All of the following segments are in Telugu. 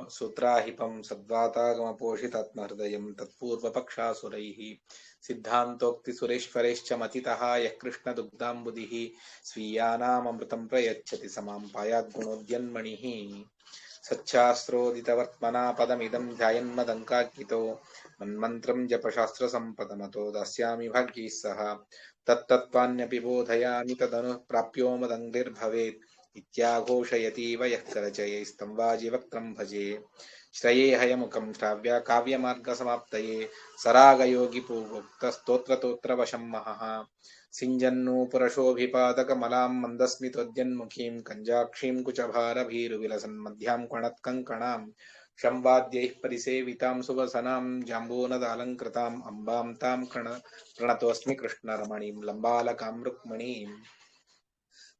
सूत्राहिपं सद्वातागमपोषितात्महृदयं तत्पूर्वपक्षासुरैः सिद्धान्तोक्तिसुरेश्वरैश्च मतितः यः कृष्णदुग्धाम्बुधिः स्वीयानाममृतं प्रयच्छति समां पायाद्गुणोद्यन्मणिः सच्छास्त्रोदितवर्त्मना पदमिदं ध्यायन्मदङ्काकितो मन्मन्त्रं जपशास्त्रसम्पदमतो दास्यामि भाग्यैः सह तत्तत्त्वान्यपि बोधयामि तदनुः प्राप्यो मदङ्गिर्भवेत् इत्याघोषयतीव यः करचयैस्तं वाजिवक्त्रं भजे श्रये हयमुखं श्राव्य काव्यमार्गसमाप्तये सरागयोगिपूगोक्तस्तोत्रतोत्रवशं महः सिञ्जन्नूपुरशोभिपादकमलां मन्दस्मितोद्यन्मुखीं कञ्जाक्षीं कुचभारभीरुविलसन्मध्यां कणत्कङ्कणां शंवाद्यैः परिसेवितां सुवसनां जाम्बूनदालङ्कृताम् अम्बां तां प्रणतोऽस्मि कृष्णरमणीं लम्बालकां रुक्मिणीम्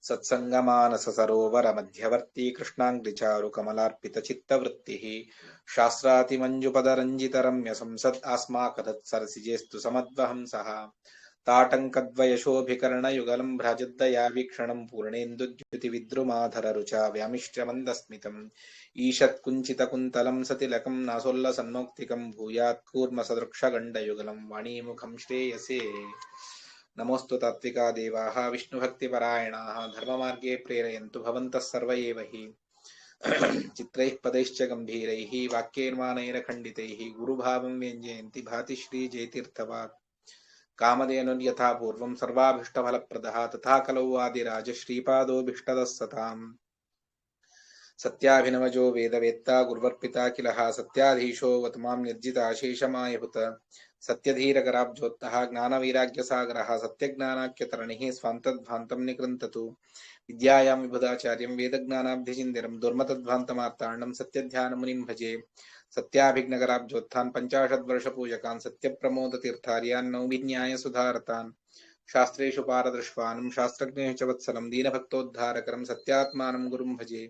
सत्संगमानस सरोवर मध्यवर्ती कृष्णांग्रिचारु कमलार्पित चित्तवृत्तिः शास्त्रातिमञ्जुपदरञ्जितरम्य संसद् आस्माकदत् सरसिजेस्तु समद्वहंसः ताटङ्कद्वयशोभिकर्णयुगलं भ्राजद्दया वीक्षणं पूर्णेन्दुद्युतिविद्रुमाधर रुचा व्यामिश्च मन्दस्मितम् ईषत्कुञ्चितकुन्तलं सतिलकं नासोल्लसन्मौक्तिकं भूयात् कूर्मसदृक्षगण्डयुगलं वाणीमुखं श्रेयसे नमोस्तु तात्विका देवाः विष्णुभक्तिपरायणाः धर्ममार्गे प्रेरयन्तु भवन्तः सर्व एव हि चित्रैः पदैश्च गम्भीरैः वाक्यैर्मानैरखण्डितैः गुरुभावं व्यञ्जयन्ति भाति श्रीजयतीर्थवाक् कामधेनुर्यथा पूर्वं सर्वाभीष्टफलप्रदः तथा कलौ आदिराज श्रीपादोऽभीष्टदः सताम् सत्याभिनवजो वेदवेत्ता गुरुवर्पिता किलः सत्याधीशो वतमां निर्जिताशेषमायहुत सत्यधीरकराब्जोत्तः ज्ञानवैराग्यसागरः सत्यज्ञानाख्यतरणिः स्वान्तद्भान्तं निकृन्ततु विद्यायां विबुधाचार्यं वेदज्ञानाब्धिचिन्दिरं दुर्मतद्भान्तमार्ताण्डं सत्यध्यानमुनिं भजे सत्याभिघ्नकराब्जोत्थान् 50 वर्षपूजकान् सत्यप्रमोदतीर्थार्यान् नौविन्यायसुधारतान् शास्त्रेषु पारदृष्टानं शास्त्रज्ञेषु च वत्सलं दीनभक्तोद्धारकरं सत्यात्मानं गुरुं भजे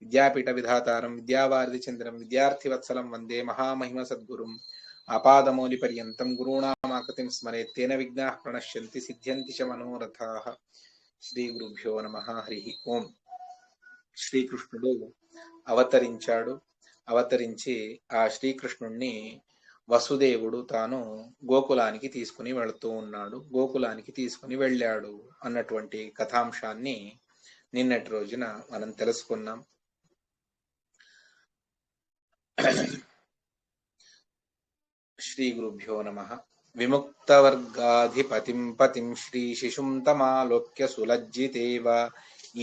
विद्यापीठविधातारं विद्यावारिधिचन्द्रं विद्यार्थिवत्सलं वन्दे महामहिमसद्गुरुम् आपादमौलिपर्यन्तं गुरूणामाकृतिं स्मरेत् तेन विघ्नाः प्रणश्यन्ति सिद्ध्यन्ति च मनोरथाः శ్రీగురుభ్యో నమః హరి ఓం శ్రీకృష్ణుడు అవతరించాడు అవతరించి ఆ శ్రీకృష్ణుణ్ణి వసుదేవుడు తాను గోకులానికి తీసుకుని వెళుతూ ఉన్నాడు గోకులానికి తీసుకుని వెళ్ళాడు అన్నటువంటి కథాంశాన్ని నిన్నటి రోజున మనం తెలుసుకున్నాం శ్రీ గురుభ్యో నమః విముక్తవర్గాధిపతిం పతిం శ్రీ శిశుం తమాలోక్య సులజ్జితేవ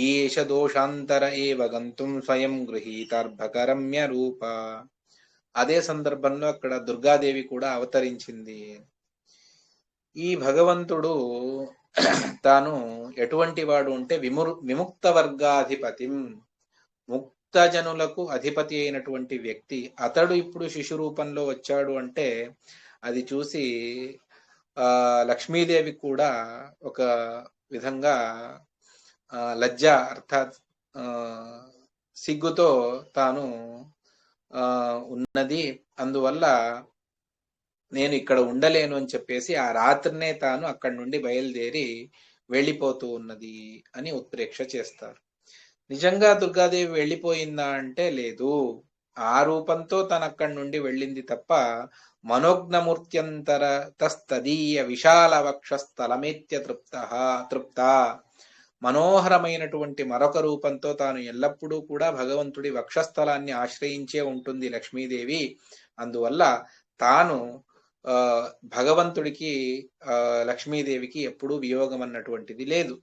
ఈశ దోషాంతర ఏవ గంతుం స్వయం గృహీతార్భకరమ్య రూప అదే సందర్భంలో అక్కడ దుర్గాదేవి కూడా అవతరించింది ఈ భగవంతుడు తాను ఎటువంటి వాడు అంటే విముక్త వర్గాధిపతిం ముక్త జనులకు అధిపతి అయినటువంటి వ్యక్తి అతడు ఇప్పుడు శిశు రూపంలో వచ్చాడు అంటే అది చూసి లక్ష్మీదేవి కూడా ఒక విధంగా లజ్జ అర్థాత్ సిగ్గుతో తాను ఉన్నది అందువల్ల నేను ఇక్కడ ఉండలేను అని చెప్పేసి ఆ రాత్రినే తాను అక్కడి నుండి బయలుదేరి వెళ్ళిపోతూ ఉన్నది అని ఉత్ప్రేక్ష చేస్తారు నిజంగా దుర్గాదేవి వెళ్ళిపోయిందా అంటే లేదు ఆ రూపంతో తన అక్కడి నుండి వెళ్ళింది తప్ప మనోజ్ఞమూర్త్యంతర తస్తదీయ విశాల వక్షస్థలమేత్య తృప్త మనోహరమైనటువంటి మరొక రూపంతో తాను ఎల్లప్పుడూ కూడా భగవంతుడి వక్షస్థలాన్ని ఆశ్రయించే ఉంటుంది లక్ష్మీదేవి అందువల్ల తాను భగవంతుడికి లక్ష్మీదేవికి ఎప్పుడూ వియోగం అన్నటువంటిది లేదు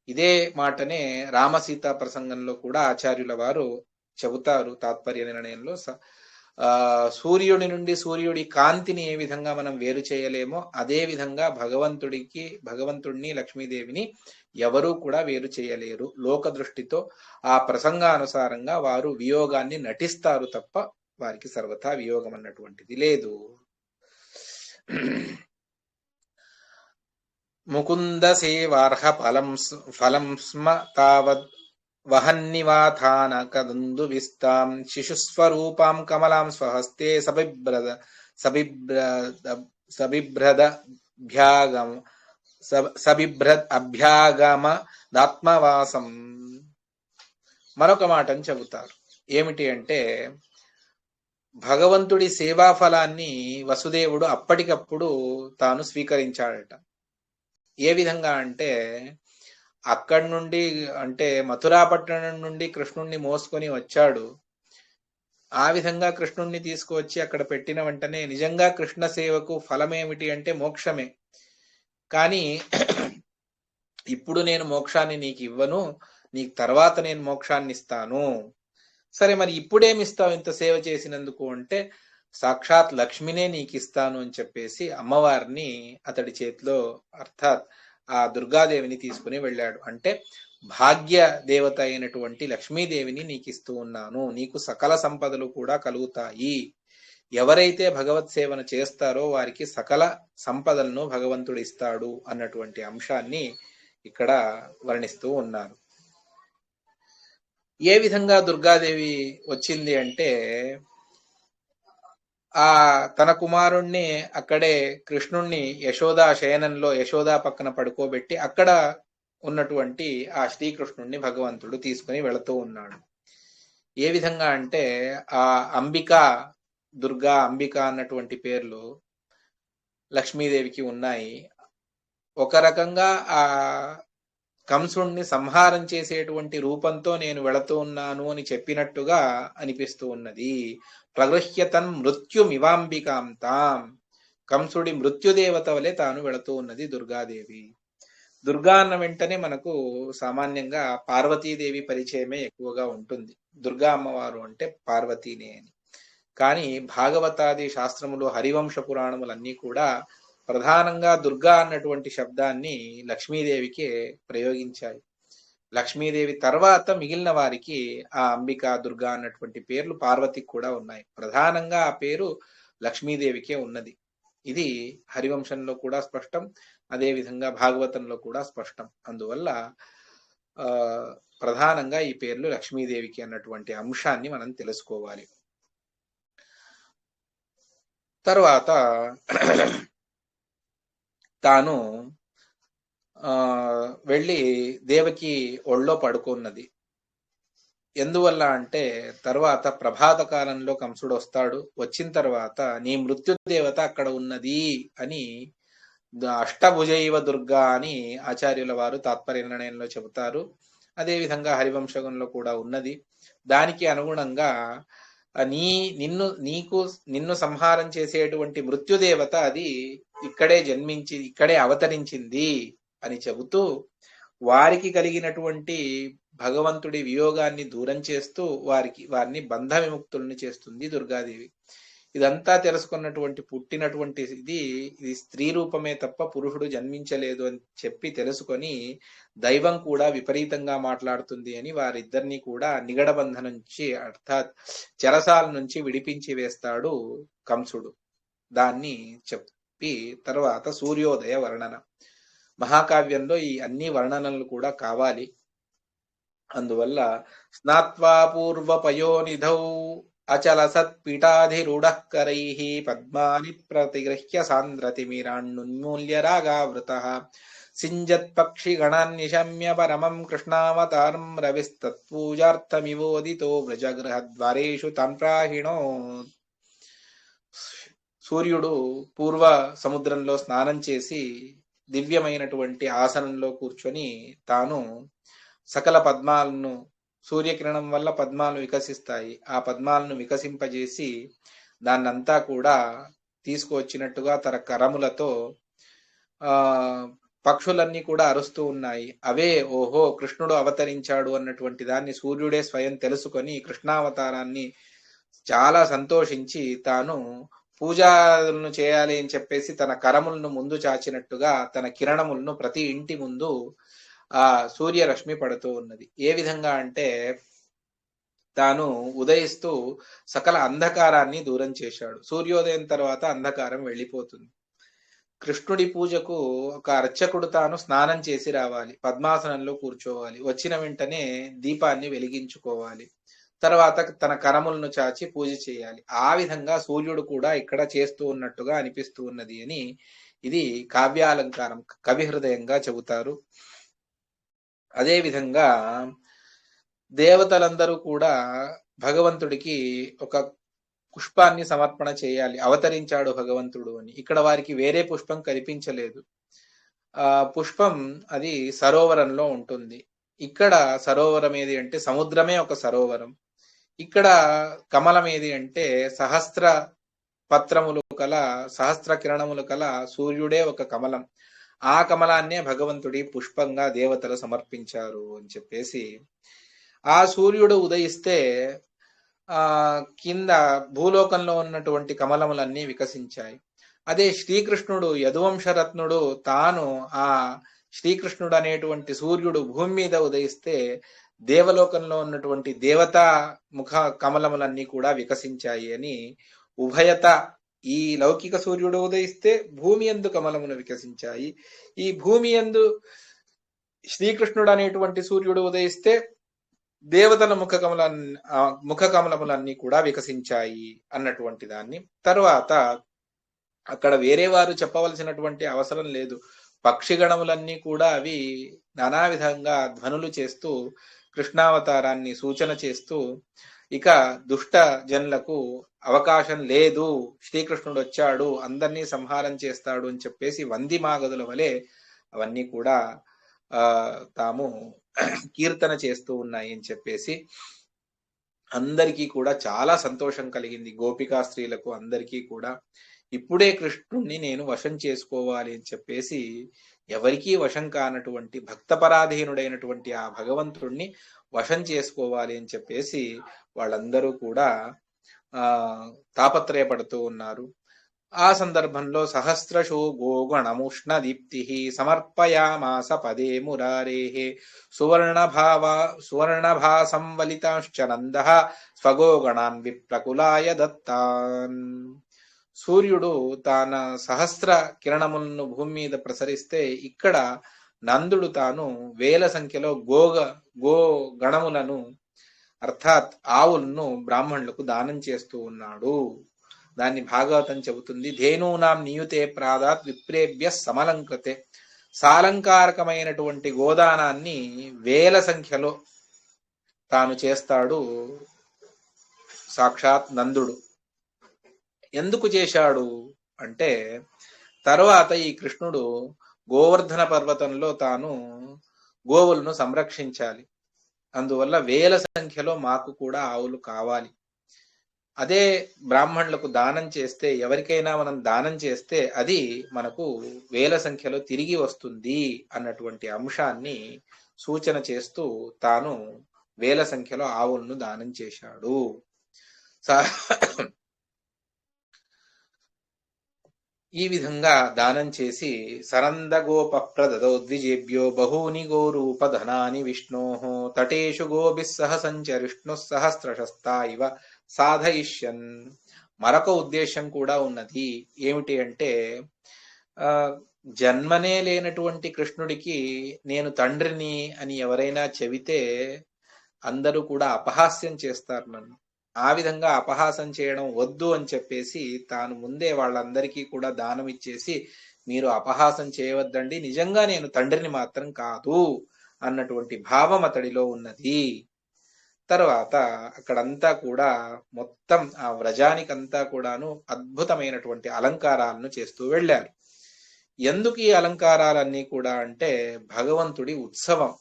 ఇదే మాటనే రామసీతా ప్రసంగంలో కూడా ఆచార్యుల వారు చెబుతారు తాత్పర్య నిర్ణయంలో సూర్యుడి నుండి సూర్యుడి కాంతిని ఏ విధంగా మనం వేరు చేయలేమో అదే విధంగా భగవంతుడిని లక్ష్మీదేవిని ఎవరూ కూడా వేరు చేయలేరు లోక దృష్టితో ఆ ప్రసంగానుసారంగా వారు వియోగాన్ని నటిస్తారు తప్ప వారికి సర్వథా వియోగం అన్నటువంటిది లేదు ముకుంద సేవార్హ ఫలం స్మ తావద్ వహన్నివాథాన కదందు విస్తాం శిశుస్వరూపాం కమలాం స్వహస్తే సబిభ్రద్ అభ్యాగమ దాత్మవాసం మరొక మాటని చెబుతారు ఏమిటి అంటే భగవంతుడి సేవా ఫలాన్ని వసుదేవుడు అప్పటికప్పుడు తాను స్వీకరించాడట. ఏ విధంగా అంటే అక్కడి నుండి, అంటే మథురాపట్టణం నుండి కృష్ణుణ్ణి మోసుకొని వచ్చాడు. ఆ విధంగా కృష్ణుణ్ణి తీసుకువచ్చి అక్కడ పెట్టిన వెంటనే నిజంగా కృష్ణ సేవకు ఫలమేమిటి అంటే మోక్షమే. కానీ ఇప్పుడు నేను మోక్షాన్ని నీకు ఇవ్వను, నీకు తర్వాత నేను మోక్షాన్ని ఇస్తాను. సరే, మరి ఇప్పుడేమిస్తావు ఇంత సేవ చేసినందుకు అంటే, సాక్షాత్ లక్ష్మినే నీకు ఇస్తాను అని చెప్పేసి అమ్మవారిని అతడి చేతిలో, అర్థాత్ ఆ దుర్గాదేవిని తీసుకుని వెళ్ళాడు. అంటే భాగ్య దేవత అయినటువంటి లక్ష్మీదేవిని నీకు ఇస్తూ ఉన్నాను, నీకు సకల సంపదలు కూడా కలుగుతాయి. ఎవరైతే భగవత్ సేవను చేస్తారో వారికి సకల సంపదలను భగవంతుడు ఇస్తాడు అన్నటువంటి అంశాన్ని ఇక్కడ వర్ణిస్తూ ఉన్నారు. ఏ విధంగా దుర్గాదేవి వచ్చింది అంటే, ఆ తన కుమారుణ్ణి అక్కడే కృష్ణుణ్ణి యశోదా శయనంలో, యశోదా పక్కన పడుకోబెట్టి అక్కడ ఉన్నటువంటి ఆ శ్రీకృష్ణుణ్ణి భగవంతుడు తీసుకుని వెళుతూ ఉన్నాడు. ఏ విధంగా అంటే ఆ అంబిక, దుర్గా, అంబిక అన్నటువంటి పేర్లు లక్ష్మీదేవికి ఉన్నాయి. ఒక రకంగా ఆ కంసుణ్ణి సంహారం చేసేటువంటి రూపంతో నేను వెళుతూ ఉన్నాను అని చెప్పినట్టుగా అనిపిస్తూ ఉన్నది. ప్రగృహ్యతన్ మృత్యుమివాంబికాం తాం, కంసుడి మృత్యుదేవత వలె తాను వెళుతూ ఉన్నది దుర్గాదేవి. దుర్గా అన్న వెంటనే మనకు సామాన్యంగా పార్వతీదేవి పరిచయమే ఎక్కువగా ఉంటుంది. దుర్గా అమ్మవారు అంటే పార్వతీనే అని. కానీ భాగవతాది శాస్త్రములు, హరివంశ పురాణములన్నీ కూడా ప్రధానంగా దుర్గా అన్నటువంటి శబ్దాన్ని లక్ష్మీదేవికి ప్రయోగించాయి. లక్ష్మీదేవి తర్వాత మిగిలిన వారికి ఆ అంబిక, దుర్గా అన్నటువంటి పేర్లు పార్వతికి కూడా ఉన్నాయి. ప్రధానంగా ఆ పేరు లక్ష్మీదేవికే ఉన్నది. ఇది హరివంశంలో కూడా స్పష్టం, అదే విధంగా భాగవతంలో కూడా స్పష్టం. అందువల్ల ప్రధానంగా ఈ పేర్లు లక్ష్మీదేవికి అన్నటువంటి అంశాన్ని మనం తెలుసుకోవాలి. తర్వాత తాను వెళ్ళి దేవకి ఒళ్ళో పడుకున్నది. ఎందువల్ల అంటే తర్వాత ప్రభాత కాలంలో కంసుడు వస్తాడు. వచ్చిన తర్వాత నీ మృత్యుదేవత అక్కడ ఉన్నది అని అష్టభుజైవ దుర్గా అని ఆచార్యుల వారు తాత్పర్య నిర్ణయంలో చెబుతారు. అదేవిధంగా హరివంశంలో కూడా ఉన్నది. దానికి అనుగుణంగా నిన్ను సంహారం చేసేటువంటి మృత్యుదేవత అది ఇక్కడే జన్మించి ఇక్కడే అవతరించింది అని చెబుతూ వారికి కలిగినటువంటి భగవంతుడి వియోగాన్ని దూరం చేస్తూ వారిని బంధ విముక్తుల్ని చేస్తుంది దుర్గాదేవి. ఇదంతా తెలుసుకున్నటువంటి పుట్టినటువంటి ఇది స్త్రీ రూపమే తప్ప పురుషుడు జన్మించలేదు అని చెప్పి తెలుసుకొని దైవం కూడా విపరీతంగా మాట్లాడుతుంది అని వారిద్దరినీ కూడా నిగడబంధ నుంచి, అర్థాత్ చెరసాల నుంచి విడిపించి వేస్తాడు కంసుడు. దాన్ని చెప్పి తర్వాత సూర్యోదయ వర్ణన. మహాకావ్యంలో ఈ అన్ని వర్ణనలు కూడా కావాలి. అందువల్ల స్నాత్వా పూర్వ పయోనిధౌ అచల సత్పీఠాధిరూఢః కరైః పద్మాని ప్రతిగృహ్య సాంద్రతిమిరాన్నున్మూల్య రాగావృతః సింజత్ పక్షిగణాన్ నిశమ్య పరమం కృష్ణావతారం రవిస్తత్పూజార్థమివోదితో వ్రజగృహద్వారేషు తాన్ ప్రాహిణోత్. సూర్యుడు పూర్వ సముద్రంలో స్నానం చేసి దివ్యమైనటువంటి ఆసనంలో కూర్చొని తాను సకల పద్మాలను, సూర్యకిరణం వల్ల పద్మాలు వికసిస్తాయి, ఆ పద్మాలను వికసింపజేసి దాన్నంతా కూడా తీసుకువచ్చినట్టుగా తన కరములతో పక్షులన్నీ కూడా అరుస్తూ ఉన్నాయి. అవే ఓహో కృష్ణుడు అవతరించాడు అన్నటువంటి దాన్ని సూర్యుడే స్వయం తెలుసుకొని కృష్ణావతారాన్ని చాలా సంతోషించి తాను పూజలను చేయాలి అని చెప్పేసి తన కరములను ముందు చాచినట్టుగా తన కిరణములను ప్రతి ఇంటి ముందు ఆ సూర్యరశ్మి పడుతూ ఉన్నది. ఏ విధంగా అంటే తాను ఉదయిస్తూ సకల అంధకారాన్ని దూరం చేశాడు. సూర్యోదయం తర్వాత అంధకారం వెళ్ళిపోతుంది. కృష్ణుడి పూజకు ఒక అర్చకుడు తాను స్నానం చేసి రావాలి, పద్మాసనంలో కూర్చోవాలి, వచ్చిన వెంటనే దీపాన్ని వెలిగించుకోవాలి, తర్వాత తన కరములను చాచి పూజ చేయాలి. ఆ విధంగా సూర్యుడు కూడా ఇక్కడ చేస్తూ ఉన్నట్టుగా అనిపిస్తూ ఉన్నది అని ఇది కావ్యాలంకారం, కవి హృదయంగా చెబుతారు. అదే విధంగా దేవతలందరూ కూడా భగవంతుడికి ఒక పుష్పాన్ని సమర్పణ చేయాలి, అవతరించాడు భగవంతుడు అని. ఇక్కడ వారికి వేరే పుష్పం కనిపించలేదు. పుష్పం అది సరోవరంలో ఉంటుంది. ఇక్కడ సరోవరం ఏది అంటే సముద్రమే ఒక సరోవరం. ఇక్కడ కమలం ఏది అంటే సహస్ర పత్రములు కల, సహస్ర కిరణములు కల సూర్యుడే ఒక కమలం. ఆ కమలాన్నే భగవంతుడి పుష్పంగా దేవతలు సమర్పించారు అని చెప్పేసి, ఆ సూర్యుడు ఉదయిస్తే కింద భూలోకంలో ఉన్నటువంటి కమలములన్నీ వికసించాయి. అదే శ్రీకృష్ణుడు యదువంశరత్నుడు తాను ఆ శ్రీకృష్ణుడు అనేటువంటి సూర్యుడు భూమి మీద ఉదయిస్తే దేవలోకంలో ఉన్నటువంటి దేవతా ముఖ కమలములన్నీ కూడా వికసించాయి అని ఉభయత, ఈ లౌకిక సూర్యుడు ఉదయిస్తే భూమి యందు కమలములు వికసించాయి, ఈ భూమి యందు శ్రీకృష్ణుడు అనేటువంటి సూర్యుడు ఉదయిస్తే దేవతల ముఖ కమలములన్నీ కూడా వికసించాయి అన్నటువంటి దాన్ని. తర్వాత అక్కడ వేరే వారు చెప్పవలసినటువంటి అవసరం లేదు. పక్షిగణములన్నీ కూడా అవి నానా విధంగా ధ్వనులు చేస్తూ కృష్ణావతారాన్ని సూచన చేస్తూ, ఇక దుష్ట జనులకు అవకాశం లేదు, శ్రీకృష్ణుడు వచ్చాడు, అందరినీ సంహారం చేస్తాడు అని చెప్పేసి వంది మాగదుల వలె అవన్నీ కూడా తాము కీర్తన చేస్తూ ఉన్నాయి అని చెప్పేసి అందరికీ కూడా చాలా సంతోషం కలిగింది. గోపికా స్త్రీలకు అందరికీ కూడా ఇప్పుడే కృష్ణుణ్ణి నేను వశం చేసుకోవాలి అని చెప్పేసి, ఎవరికీ వశం కానటువంటి భక్తపరాధీనుడైనటువంటి ఆ భగవంతుణ్ణి వశం చేసుకోవాలి అని చెప్పేసి వాళ్ళందరూ కూడా తాపత్రయపడుతూ ఉన్నారు. ఆ సందర్భంలో సహస్రశో గోగణముష్ణ దీప్తి సమర్పయామాస పదే మురారేహే సువర్ణభా సంవలితాశ్చ నందః స్వగోగణాన్ విప్రకులాయ దత్తాన్. సూర్యుడు తన సహస్ర కిరణములను భూమి మీద ప్రసరిస్తే ఇక్కడ నందుడు తాను వేల సంఖ్యలో గో గణములను అర్థాత్ ఆవులను బ్రాహ్మణులకు దానం చేస్తూ ఉన్నాడు. దాన్ని భాగవతం చెబుతుంది. ధేనూనాం నియుతే ప్రాదాత్ విప్రేభ్య సమలంకృతే. సాలంకారకమైనటువంటి గోదానాన్ని వేల సంఖ్యలో తాను చేస్తాడు సాక్షాత్ నందుడు. ఎందుకు చేశాడు అంటే, తర్వాత ఈ కృష్ణుడు గోవర్ధన పర్వతంలో తాను గోవులను సంరక్షించాలి, అందువల్ల వేల సంఖ్యలో మాకు కూడా ఆవులు కావాలి. అదే బ్రాహ్మణులకు దానం చేస్తే, ఎవరికైనా మనం దానం చేస్తే అది మనకు వేల సంఖ్యలో తిరిగి వస్తుంది అన్నటువంటి అంశాన్ని సూచన చేస్తూ తాను వేల సంఖ్యలో ఆవులను దానం చేశాడు. ఈ విధంగా దానం చేసి సరందగోప ప్రదదో ద్విజేభ్యో బహూని గోరూప ధనాని విష్ణోః తటేషు గోభిః సహ సంచరిష్ణుః సహస్రశస్తా ఇవ సాధయిష్యన్. మరొక ఉద్దేశం కూడా ఉన్నది. ఏమిటి అంటే, జన్మనే లేనటువంటి కృష్ణుడికి నేను తండ్రిని అని ఎవరైనా చెబితే అందరూ కూడా అపహాస్యం చేస్తారు నన్ను. ఆ విధంగా అపహాసం చేయడం వద్దు అని చెప్పేసి తాను ముందే వాళ్ళందరికీ కూడా దానం ఇచ్చేసి, మీరు అపహాసం చేయవద్దండి, నిజంగా నేను తండ్రిని మాత్రం కాదు అన్నటువంటి భావం అతడిలో ఉన్నది. తర్వాత అక్కడంతా కూడా మొత్తం ఆ వ్రజానికంతా కూడాను అద్భుతమైనటువంటి అలంకారాలను చేస్తూ వెళ్ళారు. ఎందుకు ఈ అలంకారాలన్నీ కూడా అంటే, భగవంతుడి ఉత్సవం.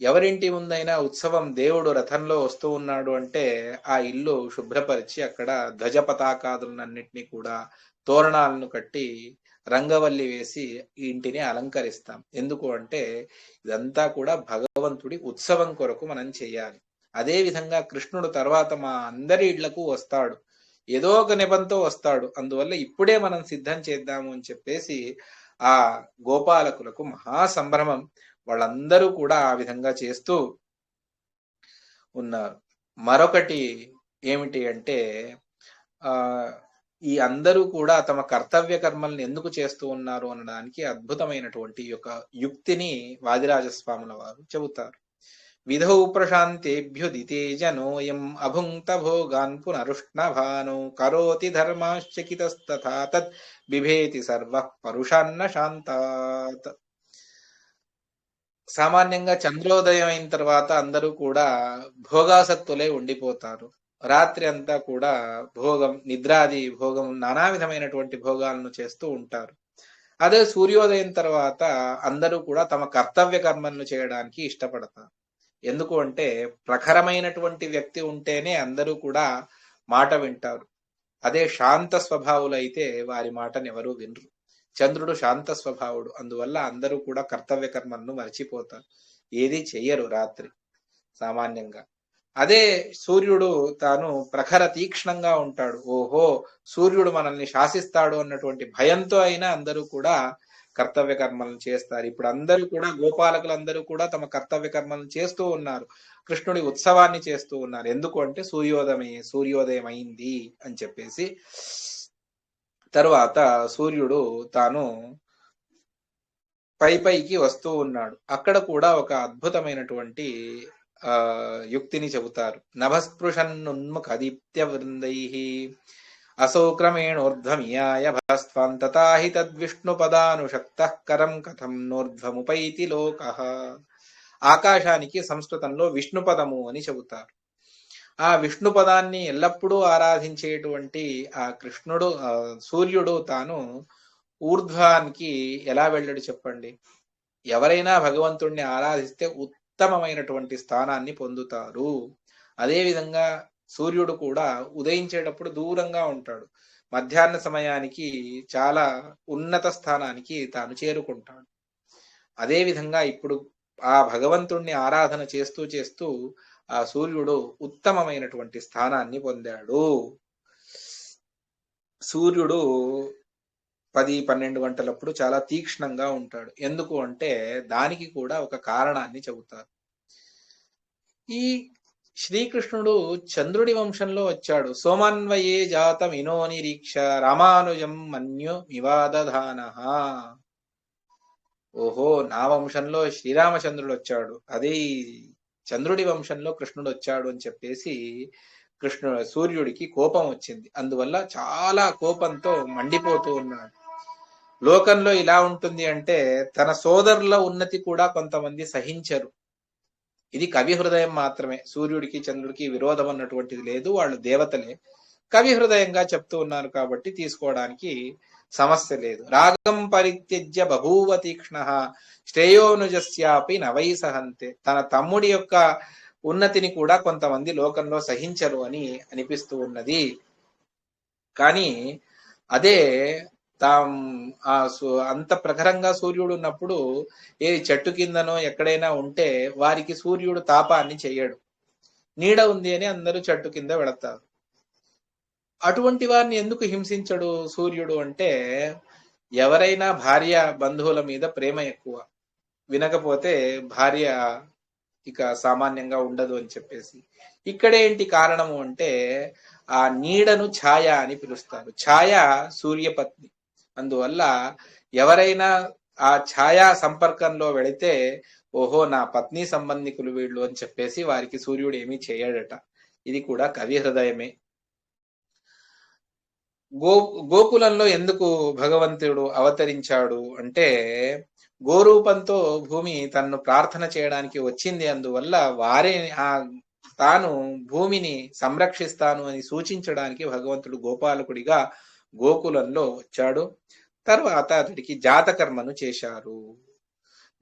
ఎవరింటి ముందైనా ఉత్సవం, దేవుడు రథంలో వస్తూ ఉన్నాడు అంటే ఆ ఇల్లు శుభ్రపరిచి అక్కడ ధ్వజ పతాకాదులన్నింటినీ కూడా తోరణాలను కట్టి రంగవల్లి వేసి ఇంటిని అలంకరిస్తాం. ఎందుకు అంటే ఇదంతా కూడా భగవంతుడి ఉత్సవం కొరకు మనం చేయాలి. అదే విధంగా కృష్ణుడు తర్వాత మా అందరి ఇళ్లకు వస్తాడు, ఏదో ఒక నెపంతో వస్తాడు, అందువల్ల ఇప్పుడే మనం సిద్ధం చేద్దాము అని చెప్పేసి ఆ గోపాలకులకు మహా సంభ్రమం. వాళ్ళందరూ కూడా ఆ విధంగా చేస్తూ ఉన్నారు. మరొకటి ఏమిటి అంటే, ఈ అందరూ కూడా తమ కర్తవ్య కర్మల్ని ఎందుకు చేస్తూ ఉన్నారు అనడానికి అద్భుతమైనటువంటి యొక్క యుక్తిని వాదిరాజస్వాముల వారు చెబుతారు. విధౌ ప్రశాంతేభ్యుదితే జనోయం అభుంక్త భోగాన్ పునరుష్ణభానో కరోతి ధర్మాశ్చకితస్తథా తత్ బిభేతి సర్వః పరుషాన్న శాంతాత్. సామాన్యంగా చంద్రోదయం అయిన తర్వాత అందరూ కూడా భోగాసక్తులై ఉండిపోతారు. రాత్రి అంతా కూడా భోగం, నిద్రాది భోగం, నానా విధమైనటువంటి భోగాలను చేస్తూ ఉంటారు. అదే సూర్యోదయం తర్వాత అందరూ కూడా తమ కర్తవ్య కర్మలను చేయడానికి ఇష్టపడతారు. ఎందుకు అంటే ప్రఖరమైనటువంటి వ్యక్తి ఉంటేనే అందరూ కూడా మాట వింటారు. అదే శాంత స్వభావులైతే వారి మాటను ఎవరూ వినరు. చంద్రుడు శాంత స్వభావుడు, అందువల్ల అందరూ కూడా కర్తవ్య కర్మలను మర్చిపోతారు, ఏది చెయ్యరు రాత్రి సామాన్యంగా. అదే సూర్యుడు తాను ప్రఖర తీక్ష్ణంగా ఉంటాడు. ఓహో, సూర్యుడు మనల్ని శాసిస్తాడు అన్నటువంటి భయంతో అయినా అందరూ కూడా కర్తవ్య కర్మలను చేస్తారు. ఇప్పుడు అందరూ కూడా గోపాలకులందరూ కూడా తమ కర్తవ్య కర్మలను చేస్తూ ఉన్నారు, కృష్ణుడి ఉత్సవాన్ని చేస్తూ ఉన్నారు. ఎందుకు అంటే సూర్యోదయం అయింది అని చెప్పేసి. తరువాత సూర్యుడు తాను పైకి వస్తూ ఉన్నాడు. అక్కడ కూడా ఒక అద్భుతమైనటువంటి యుక్తిని చెబుతారు. నభస్పృశన్నున్ముఖదీప్త్య వృందైః అసౌ క్రమేణోర్ధ్వమియాయ భస్వాన్ తథా హి తద్విష్ణుపదానుషక్తః కరం కథం నోర్ధ్వముపైతి లోకః. ఆకాశానికి సంస్కృతంలో విష్ణుపదము అని చెబుతారు. ఆ విష్ణుపదాన్ని ఎల్లప్పుడూ ఆరాధించేటువంటి ఆ కృష్ణుడు, సూర్యుడు తాను ఊర్ధ్వానికి ఎలా వెళ్ళాడు చెప్పండి? ఎవరైనా భగవంతుణ్ణి ఆరాధిస్తే ఉత్తమమైనటువంటి స్థానాన్ని పొందుతారు. అదేవిధంగా సూర్యుడు కూడా ఉదయించేటప్పుడు దూరంగా ఉంటాడు, మధ్యాహ్న సమయానికి చాలా ఉన్నత స్థానానికి తాను చేరుకుంటాడు. అదేవిధంగా ఇప్పుడు ఆ భగవంతుణ్ణి ఆరాధన చేస్తూ చేస్తూ ఆ సూర్యుడు ఉత్తమమైనటువంటి స్థానాన్ని పొందాడు. సూర్యుడు 10-12 గంటలప్పుడు చాలా తీక్ష్ణంగా ఉంటాడు. ఎందుకు అంటే దానికి కూడా ఒక కారణాన్ని చెబుతారు. ఈ శ్రీకృష్ణుడు చంద్రుడి వంశంలో వచ్చాడు. సోమాన్వయే జాతం ఇనో నిరీక్ష రామానుజం మన్యు వివాదధానః. ఓహో, నా వంశంలో శ్రీరామచంద్రుడు వచ్చాడు, అదే చంద్రుడి వంశంలో కృష్ణుడు వచ్చాడు అని చెప్పేసి సూర్యుడికి కోపం వచ్చింది. అందువల్ల చాలా కోపంతో మండిపోతూ ఉన్నాడు. లోకంలో ఇలా ఉంటుంది అంటే తన సోదరుల ఉన్నతి కూడా కొంతమంది సహించరు. ఇది కవి హృదయం మాత్రమే. సూర్యుడికి చంద్రుడికి విరోధం అన్నటువంటిది లేదు, వాళ్ళు దేవతలే. కవి హృదయంగా చెప్తూ ఉన్నారు కాబట్టి తీసుకోవడానికి సమస్య లేదు. రాగం పరిత్యజ్య బభూవ తీక్ష్ణః శ్రేయోనుజస్యాపి నవై సహంతే. తన తమ్ముడి యొక్క ఉన్నతిని కూడా కొంతమంది లోకంలో సహించరు అని అనిపిస్తూ ఉన్నది. కానీ అదే అంత ప్రఖరంగా సూర్యుడు ఉన్నప్పుడు ఏ చెట్టు కిందనో ఎక్కడైనా ఉంటే వారికి సూర్యుడు తాపాన్ని చెయ్యడు. నీడ ఉంది అని అందరూ చెట్టు కింద వెళతారు. అటువంటి వారిని ఎందుకు హింసించడు సూర్యుడు అంటే, ఎవరైనా భార్య బంధువుల మీద ప్రేమ ఎక్కువ, వినకపోతే భార్య ఇక సామాన్యంగా ఉండదు అని చెప్పేసి. ఇక్కడేంటి కారణము అంటే ఆ నీడను ఛాయ అని పిలుస్తారు. ఛాయ సూర్యపత్ని. అందువల్ల ఎవరైనా ఆ ఛాయా సంపర్కంలో వెళితే ఓహో, నా పత్ని సంబంధికులు వీళ్ళు అని చెప్పేసి వారికి సూర్యుడు ఏమీ చేయడట. ఇది కూడా కవి హృదయమే. గోకులంలో ఎందుకు భగవంతుడు అవతరించాడు అంటే, గోరూపంతో భూమి తన్ను ప్రార్థన చేయడానికి వచ్చింది. అందువల్ల వారే తాను భూమిని సంరక్షిస్తాను అని సూచించడానికి భగవంతుడు గోపాలకుడిగా గోకులంలో వచ్చాడు. తర్వాత అతడికి జాతకర్మను చేశారు.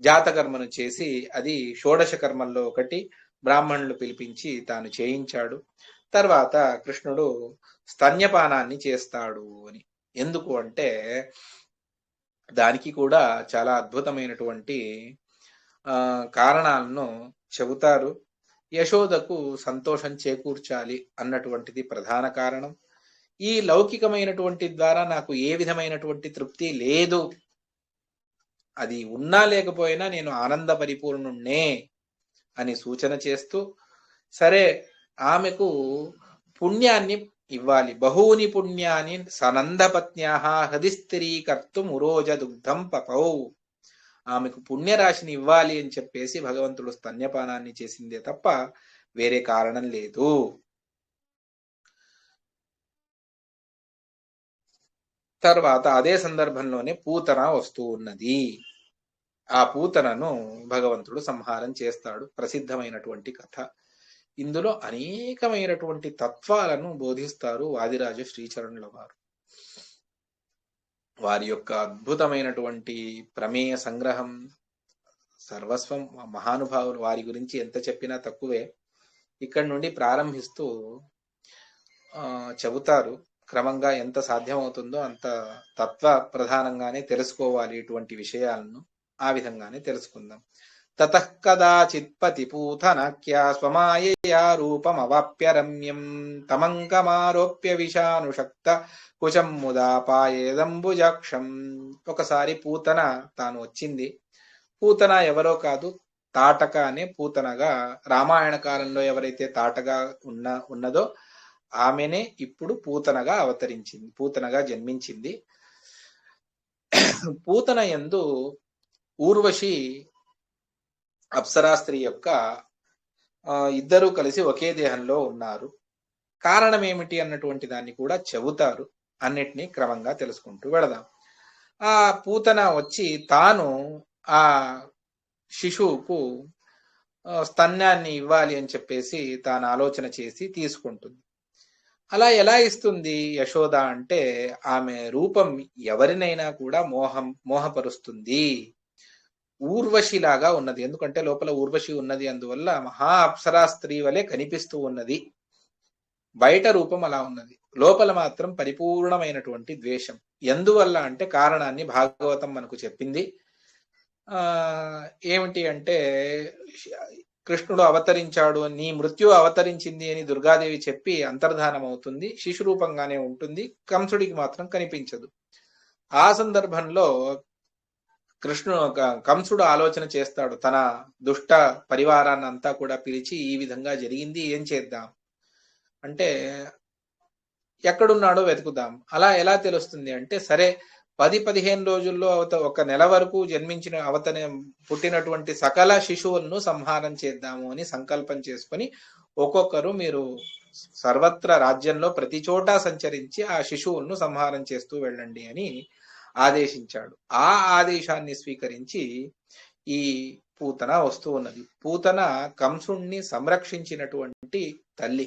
జాతకర్మను చేసి అది షోడశ కర్మల్లో ఒకటి, బ్రాహ్మణులు పిలిపించి తాను చేయించాడు. తర్వాత కృష్ణుడు స్తన్యపానాన్ని చేస్తాడు అని. ఎందుకు అంటే దానికి కూడా చాలా అద్భుతమైనటువంటి కారణాలను చెబుతారు. యశోదకు సంతోషం చేకూర్చాలి అన్నటువంటిది ప్రధాన కారణం. ఈ లౌకికమైనటువంటి ద్వారా నాకు ఏ విధమైనటువంటి తృప్తి లేదు, అది ఉన్నా లేకపోయినా నేను ఆనంద పరిపూర్ణుణ్ణే అని సూచన చేస్తూ, సరే ఆమెకు పుణ్యాన్ని ఇవ్వాలి. బహూని పుణ్యాన్ని సనందపత్న్యాః హృదిస్థిరీకర్తుం ఉరోజ దుగ్ధం పపౌ. ఆమెకు పుణ్యరాశిని ఇవ్వాలి అని చెప్పేసి భగవంతుడు స్తన్యపానాన్ని చేసిందే తప్ప వేరే కారణం లేదు. తర్వాత అదే సందర్భంలోనే పూతన వస్తూ ఉన్నది. ఆ పూతనను భగవంతుడు సంహారం చేస్తాడు. ప్రసిద్ధమైనటువంటి కథ. ఇందులో అనేకమైనటువంటి తత్వాలను బోధిస్తారు వాదిరాజ శ్రీచరణుల వారు. వారి యొక్క అద్భుతమైనటువంటి ప్రమేయ సంగ్రహం, సర్వస్వం, మహానుభావులు, వారి గురించి ఎంత చెప్పినా తక్కువే. ఇక్కడి నుండి ప్రారంభిస్తూ చెబుతారు. క్రమంగా ఎంత సాధ్యమవుతుందో అంత తత్వ ప్రధానంగానే తెలుసుకోవాలి ఇటువంటి విషయాలను. ఆ విధంగానే తెలుసుకుందాం. తతః కదాచిత్ పతిపూతనాఖ్యా స్వమాయయా రూపమవాప్య రమ్యం తమంకమారోప్య విషానుషక్త కుచం ముదాపాయేదంబుజాక్షం. ఒకసారి పూతన తాను వచ్చింది. పూతన ఎవరో కాదు, తాటక అనే పూతనగా, రామాయణ కాలంలో ఎవరైతే తాటగా ఉన్నదో ఆమెనే ఇప్పుడు పూతనగా అవతరించింది, పూతనగా జన్మించింది. పూతన యందు ఊర్వశి అప్సరా స్త్రీ యొక్క ఇద్దరూ కలిసి ఒకే దేహంలో ఉన్నారు. కారణం ఏమిటి అన్నటువంటి దాన్ని కూడా చెబుతారు. అన్నిటినీ క్రమంగా తెలుసుకుంటూ వెళదాం. ఆ పూతన వచ్చి తాను ఆ శిశువుకు స్తన్యాన్ని ఇవ్వాలి అని చెప్పేసి తాను ఆలోచన చేసి తీసుకుంటుంది. అలా ఎలా ఇస్తుంది యశోద అంటే, ఆమె రూపం ఎవరినైనా కూడా మోహపరుస్తుంది. ఊర్వశిలాగా ఉన్నది. ఎందుకంటే లోపల ఊర్వశి ఉన్నది, అందువల్ల మహా అప్సరా స్త్రీ వలె కనిపిస్తూ ఉన్నది. బయట రూపం అలా ఉన్నది, లోపల మాత్రం పరిపూర్ణమైనటువంటి ద్వేషం. ఎందువల్ల అంటే కారణాన్ని భాగవతం మనకు చెప్పింది. ఏమిటి అంటే, కృష్ణుడు అవతరించాడు, నీ మృత్యు అవతరించింది అని దుర్గాదేవి చెప్పి అంతర్ధానం అవుతుంది. శిశు రూపంగానే ఉంటుంది, కంసుడికి మాత్రం కనిపించదు. ఆ సందర్భంలో కంసుడు ఆలోచన చేస్తాడు. తన దుష్ట పరివారాన్ని అంతా కూడా పిలిచి, ఈ విధంగా జరిగింది, ఏం చేద్దాం అంటే, ఎక్కడున్నాడో వెతుకుదాం. అలా ఎలా తెలుస్తుంది అంటే, సరే 10-15 రోజుల్లో ఒక నెల వరకు జన్మించిన పుట్టినటువంటి సకల శిశువులను సంహారం చేద్దాము అని సంకల్పం చేసుకొని, ఒక్కొక్కరు మీరు సర్వత్ర రాజ్యంలో ప్రతి చోట సంచరించి ఆ శిశువులను సంహారం చేస్తూ వెళ్ళండి అని ఆదేశించాడు. ఆ ఆదేశాన్ని స్వీకరించి ఈ పూతన వస్తూ ఉన్నది. పూతన కంసుణ్ణి సంరక్షించినటువంటి తల్లి,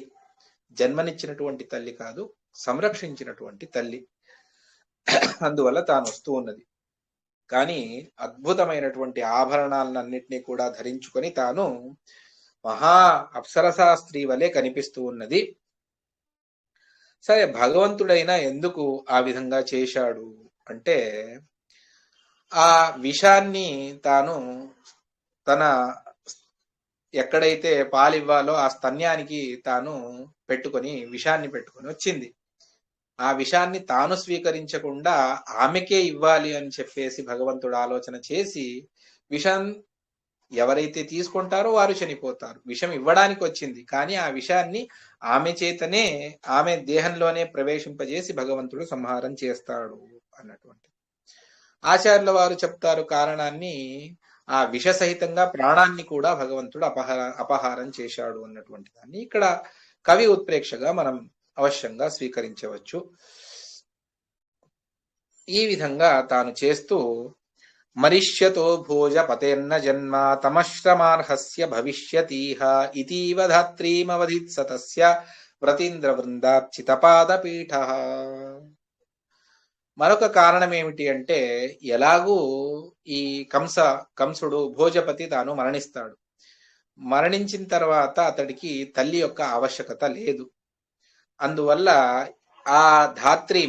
జన్మనిచ్చినటువంటి తల్లి కాదు, సంరక్షించినటువంటి తల్లి. అందువల్ల తాను వస్తూ ఉన్నది. కానీ అద్భుతమైనటువంటి ఆభరణాలన్నింటినీ కూడా ధరించుకొని తాను మహా అప్సరసా స్త్రీ వలె కనిపిస్తూ ఉన్నది. సరే, భగవంతుడైనా ఎందుకు ఆ విధంగా చేశాడు అంటే, ఆ విషాన్ని తాను తన ఎక్కడైతే పాలివ్వాలో ఆ స్తన్యానికి తాను విషాన్ని పెట్టుకొని వచ్చింది. ఆ విషాన్ని తాను స్వీకరించకుండా ఆమెకే ఇవ్వాలి అని చెప్పేసి భగవంతుడు ఆలోచన చేసి, విషం ఎవరైతే తీసుకుంటారో వారు చనిపోతారు. విషం ఇవ్వడానికి వచ్చింది, కానీ ఆ విషాన్ని ఆమె చేతనే, ఆమె దేహంలోనే ప్రవేశింపజేసి భగవంతుడు సంహారం చేస్తాడు అన్నటువంటి ఆచార్యుల వారు చెప్తారు. కారణాన్ని ఆ విష సహితంగా ప్రాణాన్ని కూడా భగవంతుడు అపహారం చేశాడు అన్నటువంటి దాన్ని ఇక్కడ కవి ఉత్ప్రేక్షగా మనం అవశ్యంగా స్వీకరించవచ్చు. ఈ విధంగా తాను చేస్తూ, మరిష్యతో భోజ పతేర్న జన్మ తమశ్రమార్హస్య భవిష్యతీహ ఇతీవ ధాత్రీమవధిత్ సతస్య వ్రతీంద్ర వృందార్చితపాదపీఠ. మరొక కారణం ఏమిటి అంటే, ఎలాగూ ఈ కంసుడు భోజపతి తాను మరణిస్తాడు. మరణించిన తర్వాత అతడికి తల్లి యొక్క ఆవశ్యకత లేదు. అందువల్ల ఆ ధాత్రి,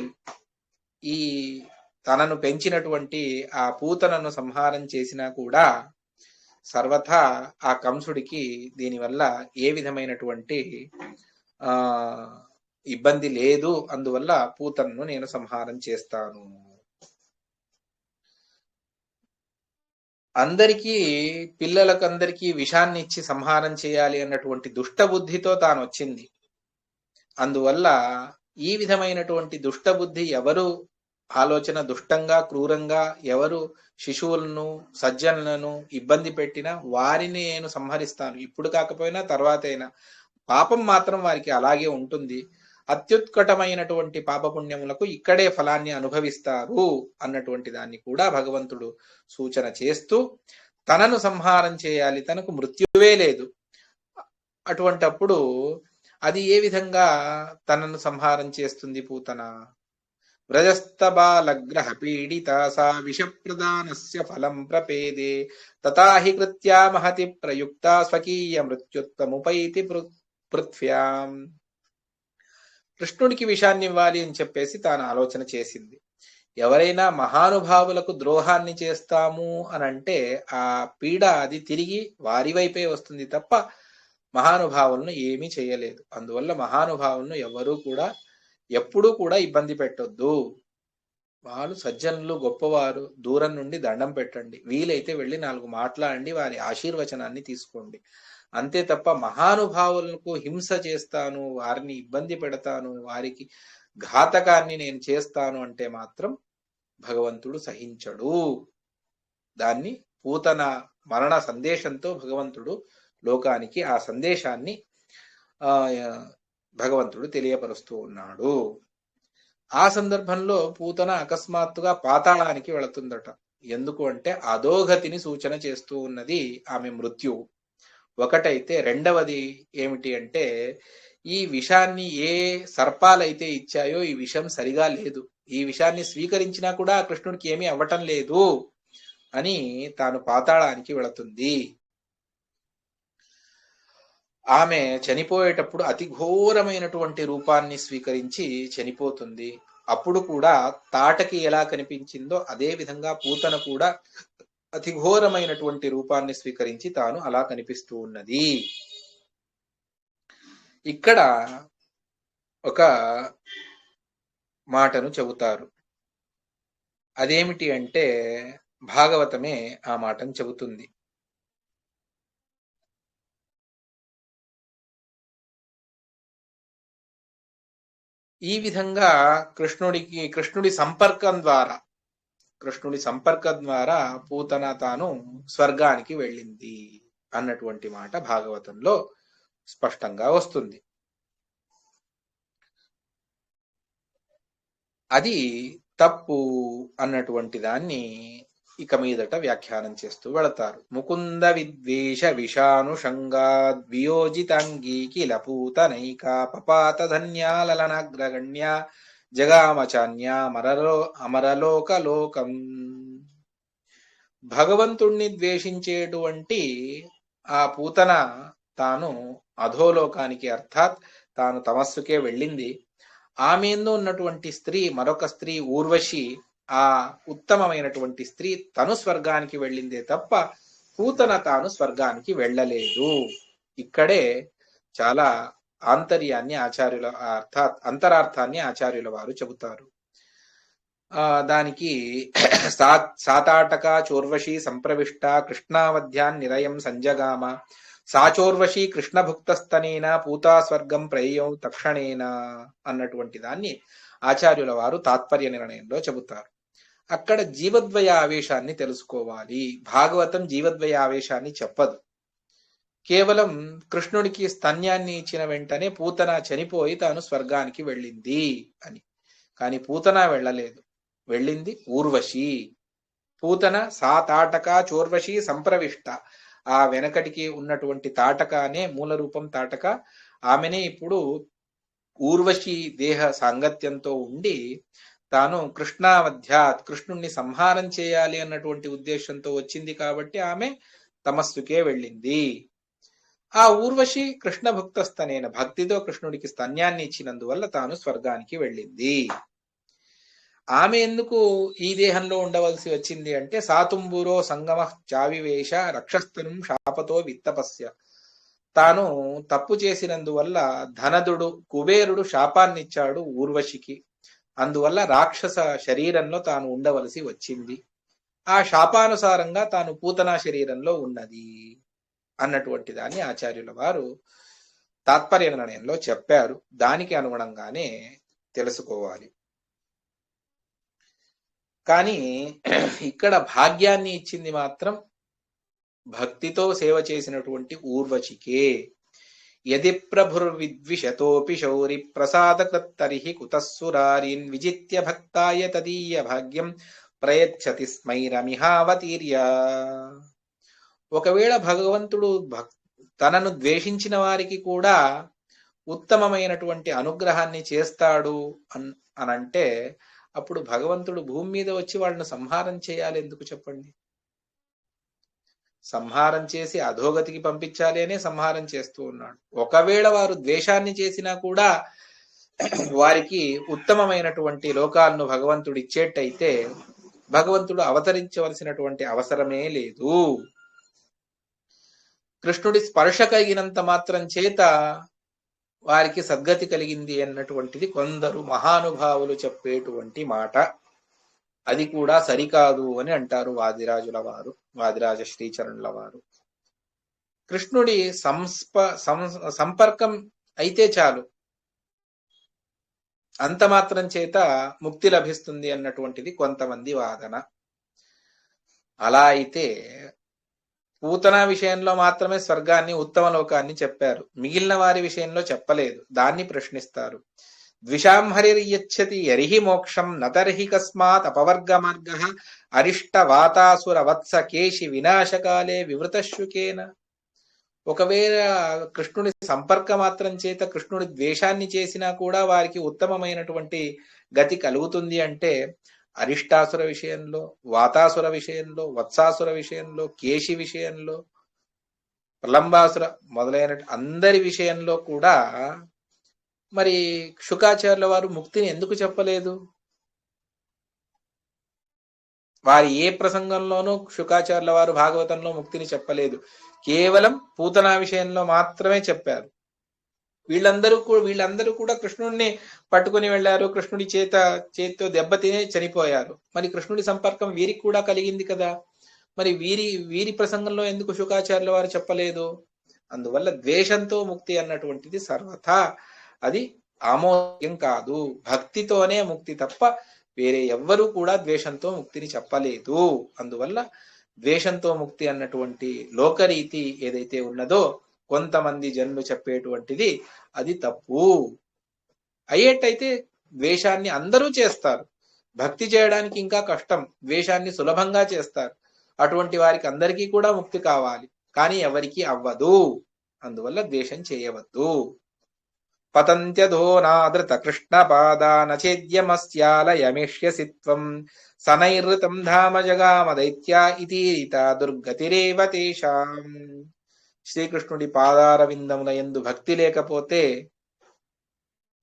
ఈ తనను పెంచినటువంటి ఆ పూతనను సంహారం చేసినా కూడా సర్వథా ఆ కంసుడికి దీనివల్ల ఏ విధమైనటువంటి ఇబ్బంది లేదు. అందువల్ల పూతనను నేను సంహారం చేస్తాను. పిల్లలకందరికీ విషాన్ని ఇచ్చి సంహారం చేయాలి అన్నటువంటి దుష్ట బుద్ధితో తాను వచ్చింది. అందువల్ల ఈ విధమైనటువంటి దుష్ట బుద్ధి ఎవరు ఆలోచన దుష్టంగా, క్రూరంగా ఎవరు శిశువులను, సజ్జనులను ఇబ్బంది పెట్టినా వారిని నేను సంహరిస్తాను. ఇప్పుడు కాకపోయినా తర్వాతైనా. పాపం మాత్రం వారికి అలాగే ఉంటుంది. అత్యుత్కటమైనటువంటి పాపపుణ్యములకు ఇక్కడే ఫలాన్ని అనుభవిస్తారు అన్నటువంటి దాన్ని కూడా భగవంతుడు సూచన చేస్తూ, తనను సంహారం చేయాలి, తనకు మృత్యువే లేదు, అటువంటప్పుడు అది ఏ విధంగా తనను సంహారం చేస్తుంది పూతన? వ్రజస్తబాలగ్రహ పీడిత సా విషప్రదానస్య ఫలం ప్రపేదే తథా హి కృత్యా మహతి ప్రయుక్త స్వకీయ మృత్యుత్వముపైతి పృథ్వ్యాం. కృష్ణుడికి విషాన్ని ఇవ్వాలి అని చెప్పేసి తాను ఆలోచన చేసింది. ఎవరైనా మహానుభావులకు ద్రోహాన్ని చేస్తాము అని అంటే ఆ పీడ అది తిరిగి వారి వైపే వస్తుంది తప్ప మహానుభావులను ఏమీ చేయలేదు. అందువల్ల మహానుభావులను ఎవరూ కూడా ఎప్పుడూ కూడా ఇబ్బంది పెట్టొద్దు. వాళ్ళు సజ్జనులు, గొప్పవారు, దూరం నుండి దండం పెట్టండి, వీలైతే వెళ్ళి 4 మాట్లాడండి, వారి ఆశీర్వచనాన్ని తీసుకోండి. అంతే తప్ప మహానుభావులకు హింస చేస్తాను, వారిని ఇబ్బంది పెడతాను, వారికి ఘాతకాన్ని నేను చేస్తాను అంటే మాత్రం భగవంతుడు సహించడు. దాన్ని పూతన మరణ సందేశంతో భగవంతుడు లోకానికి ఆ సందేశాన్ని భగవంతుడు తెలియపరుస్తూ ఉన్నాడు. ఆ సందర్భంలో పూతన అకస్మాత్తుగా పాతాళానికి వెళుతుందట. ఎందుకు అంటే అధోగతిని సూచన చేస్తూ ఉన్నది ఆమె మృత్యువు. ఒకటైతే రెండవది ఏమిటి అంటే ఈ విషాన్ని ఏ సర్పాలైతే ఇచ్చాయో ఈ విషం సరిగా లేదు, ఈ విషాన్ని స్వీకరించినా కూడా కృష్ణుడికి ఏమీ అవ్వటం లేదు అని తాను పాతాళానికి వెళుతుంది. ఆమె చనిపోయేటప్పుడు అతి ఘోరమైనటువంటి రూపాన్ని స్వీకరించి చనిపోతుంది. అప్పుడు కూడా తాటకి ఎలా కనిపించిందో అదే విధంగా పూతన కూడా అతి ఘోరమైనటువంటి రూపాన్ని స్వీకరించి తాను అలా కనిపిస్తూ ఉన్నది. ఇక్కడ ఒక మాటను చెబుతారు. అదేమిటి అంటే భాగవతమే ఆ మాటను చెబుతుంది. ఈ విధంగా కృష్ణుడి సంపర్కం ద్వారా పూతన తాను స్వర్గానికి వెళ్ళింది అన్నటువంటి మాట భాగవతంలో స్పష్టంగా వస్తుంది. అది తప్పు అన్నటువంటి దాన్ని ఇక మీదట వ్యాఖ్యానం చేస్తూ వెళతారు. ముకుంద విద్వేష విషానుషంగాద్వియోజితాంగీ కిల పూతనైకా పపాత ధన్యాలనగ్రగణ్య జగామచాన్యా అమరలోకలోకం. భగవంతుణ్ణి ద్వేషించేటువంటి ఆ పూతన తాను అధోలోకానికి అర్థాత్ తాను తమస్సుకే వెళ్ళింది. ఆమె ఎందు ఉన్నటువంటి స్త్రీ మరొక స్త్రీ ఊర్వశి, ఆ ఉత్తమమైనటువంటి స్త్రీ తను స్వర్గానికి వెళ్ళిందే తప్ప పూతన తాను స్వర్గానికి వెళ్ళలేదు. ఇక్కడే చాలా ఆంతర్యాన్ని అంతరార్థాన్ని ఆచార్యుల వారు చెబుతారు. దానికి సాతాటక చోర్వశి సంప్రవిష్ట కృష్ణావధ్యాన్ నిరయం సంజగామ సాచోర్వశి కృష్ణభుక్తస్తనేన పూతా స్వర్గం ప్రయయం తక్షణేన అన్నటువంటి దాన్ని ఆచార్యుల వారు తాత్పర్య నిర్ణయంలో చెబుతారు. అక్కడ జీవద్వయ ఆవేశాన్ని తెలుసుకోవాలి. భాగవతం జీవద్వయ ఆవేశాన్ని చెప్పదు. కేవలం కృష్ణుడికి స్తన్యాన్ని ఇచ్చిన వెంటనే పూతన చనిపోయి తాను స్వర్గానికి వెళ్ళింది అని. కానీ పూతన వెళ్ళలేదు, వెళ్ళింది ఊర్వశి. పూతన సా తాటక చోర్వశి సంప్రవిష్ట, ఆ వెనకటికి ఉన్నటువంటి తాటక అనే మూల రూపం తాటక, ఆమెనే ఇప్పుడు ఊర్వశి దేహ సాంగత్యంతో ఉండి తాను కృష్ణావధ్యాత్ కృష్ణుణ్ణి సంహారం చేయాలి అన్నటువంటి ఉద్దేశంతో వచ్చింది కాబట్టి ఆమె తమస్సుకే వెళ్ళింది. ఆ ఊర్వశి కృష్ణ భక్తస్తనేన భక్తితో కృష్ణుడికి స్తన్యాన్ని ఇచ్చినందువల్ల తాను స్వర్గానికి వెళ్ళింది. ఆమె ఎందుకు ఈ దేహంలో ఉండవలసి వచ్చింది అంటే సాతుంబూరో సంగమ చావివేష రక్షస్తనం శాపతో విత్తపస్య, తాను తప్పు చేసినందువల్ల ధనదుడు కుబేరుడు శాపాన్నిచ్చాడు ఊర్వశికి. అందువల్ల రాక్షస శరీరంలో తాను ఉండవలసి వచ్చింది. ఆ శాపానుసారంగా తాను పూతనా శరీరంలో ఉన్నది అన్నటువంటి దాన్ని ఆచార్యుల వారు తాత్పర్య నిర్ణయంలో చెప్పారు. దానికి అనుగుణంగానే తెలుసుకోవాలి. కానీ ఇక్కడ భాగ్యాన్ని ఇచ్చింది మాత్రం భక్తితో సేవ చేసినటువంటి ఊర్వశికే. యది ప్రభుర్విద్విషతోపి శౌరి ప్రసాదకృత్తరిహి కుతస్సురారీన్ విజిత్య భక్తాయ తదీయ భాగ్యం ప్రయచ్చతి స్మైరమిహావతీర్య. ఒకవేళ భగవంతుడు తనను ద్వేషించిన వారికి కూడా ఉత్తమమైనటువంటి అనుగ్రహాన్ని చేస్తాడు అనంటే అప్పుడు భగవంతుడు భూమి మీద వచ్చి వాళ్ళను సంహారం చేయాలి ఎందుకు చెప్పండి? సంహారం చేసి అధోగతికి పంపించాలి అనే సంహారం చేస్తూ ఉన్నాడు. ఒకవేళ వారు ద్వేషాన్ని చేసినా కూడా వారికి ఉత్తమమైనటువంటి లోకాలను భగవంతుడు ఇచ్చేట్టయితే భగవంతుడు అవతరించవలసినటువంటి అవసరమే లేదు. కృష్ణుడి స్పర్శ కలిగినంత మాత్రం చేత వారికి సద్గతి కలిగింది అన్నటువంటిది కొందరు మహానుభావులు చెప్పేటువంటి మాట. అది కూడా సరికాదు అని అంటారు వాదిరాజుల వారు, వాదిరాజ శ్రీచరణుల వారు. కృష్ణుడి సంపర్కం అయితే చాలు, అంత మాత్రం చేత ముక్తి లభిస్తుంది అన్నటువంటిది కొంతమంది వాదన. అలా అయితే పూతన విషయంలో మాత్రమే స్వర్గాన్ని, ఉత్తమ లోకాన్ని చెప్పారు, మిగిలిన వారి విషయంలో చెప్పలేదు. దాన్ని ప్రశ్నిస్తారు. ద్విషాం హరిర్యచ్చతి యరిహి మోక్షం నతర్హి కస్మాత్ అపవర్గ మార్గ అరిష్ట వాతాసుర వత్స కేశి వినాశకాలే వివృతశుకేన. ఒకవేళ కృష్ణుడి సంపర్క మాత్రం చేత కృష్ణుడి ద్వేషాన్ని చేసినా కూడా వారికి ఉత్తమమైనటువంటి గతి కలుగుతుంది అంటే అరిష్టాసుర విషయంలో, వాతాసుర విషయంలో, వత్సాసుర విషయంలో, కేశి విషయంలో, ప్రలంబాసుర మొదలైన అందరి విషయంలో కూడా మరి శుకాచార్యుల వారు ముక్తిని ఎందుకు చెప్పలేదు? వారి ఏ ప్రసంగంలోనూ శుకాచార్యుల వారు భాగవతంలో ముక్తిని చెప్పలేదు. కేవలం పూతనా విషయంలో మాత్రమే చెప్పారు. వీళ్ళందరూ కూడా కృష్ణుడిని పట్టుకుని వెళ్ళారు, కృష్ణుడి చేతితో దెబ్బతినే చనిపోయారు. మరి కృష్ణుడి సంపర్కం వీరికి కూడా కలిగింది కదా, మరి వీరి ప్రసంగంలో ఎందుకు శుకాచార్యుల వారు చెప్పలేదు? అందువల్ల ద్వేషంతో ముక్తి అన్నటువంటిది సర్వథా అది ఆమోదం కాదు. భక్తితోనే ముక్తి తప్ప వేరే ఎవ్వరూ కూడా ద్వేషంతో ముక్తిని చెప్పలేదు. అందువల్ల ద్వేషంతో ముక్తి అన్నటువంటి లోకరీతి ఏదైతే ఉన్నదో కొంతమంది జనులు చెప్పేటువంటిది అది తప్పు. అయ్యేటైతే ద్వేషాన్ని అందరూ చేస్తారు. భక్తి చేయడానికి ఇంకా కష్టం, ద్వేషాన్ని సులభంగా చేస్తారు. అటువంటి వారికి అందరికీ కూడా ముక్తి కావాలి, కానీ ఎవరికి అవ్వదు. అందువల్ల ద్వేషం చేయవద్దు. పతంత్యధోనాదృత కృష్ణ పాదానచేద్యమస్యాలయమిష్యసి త్వం సనైర్ృతం ధామ జగామ దైత్యా ఇతీరిత దుర్గతిరేవ తేషాం. శ్రీకృష్ణుడి పాదార విందముల యందు భక్తి లేకపోతే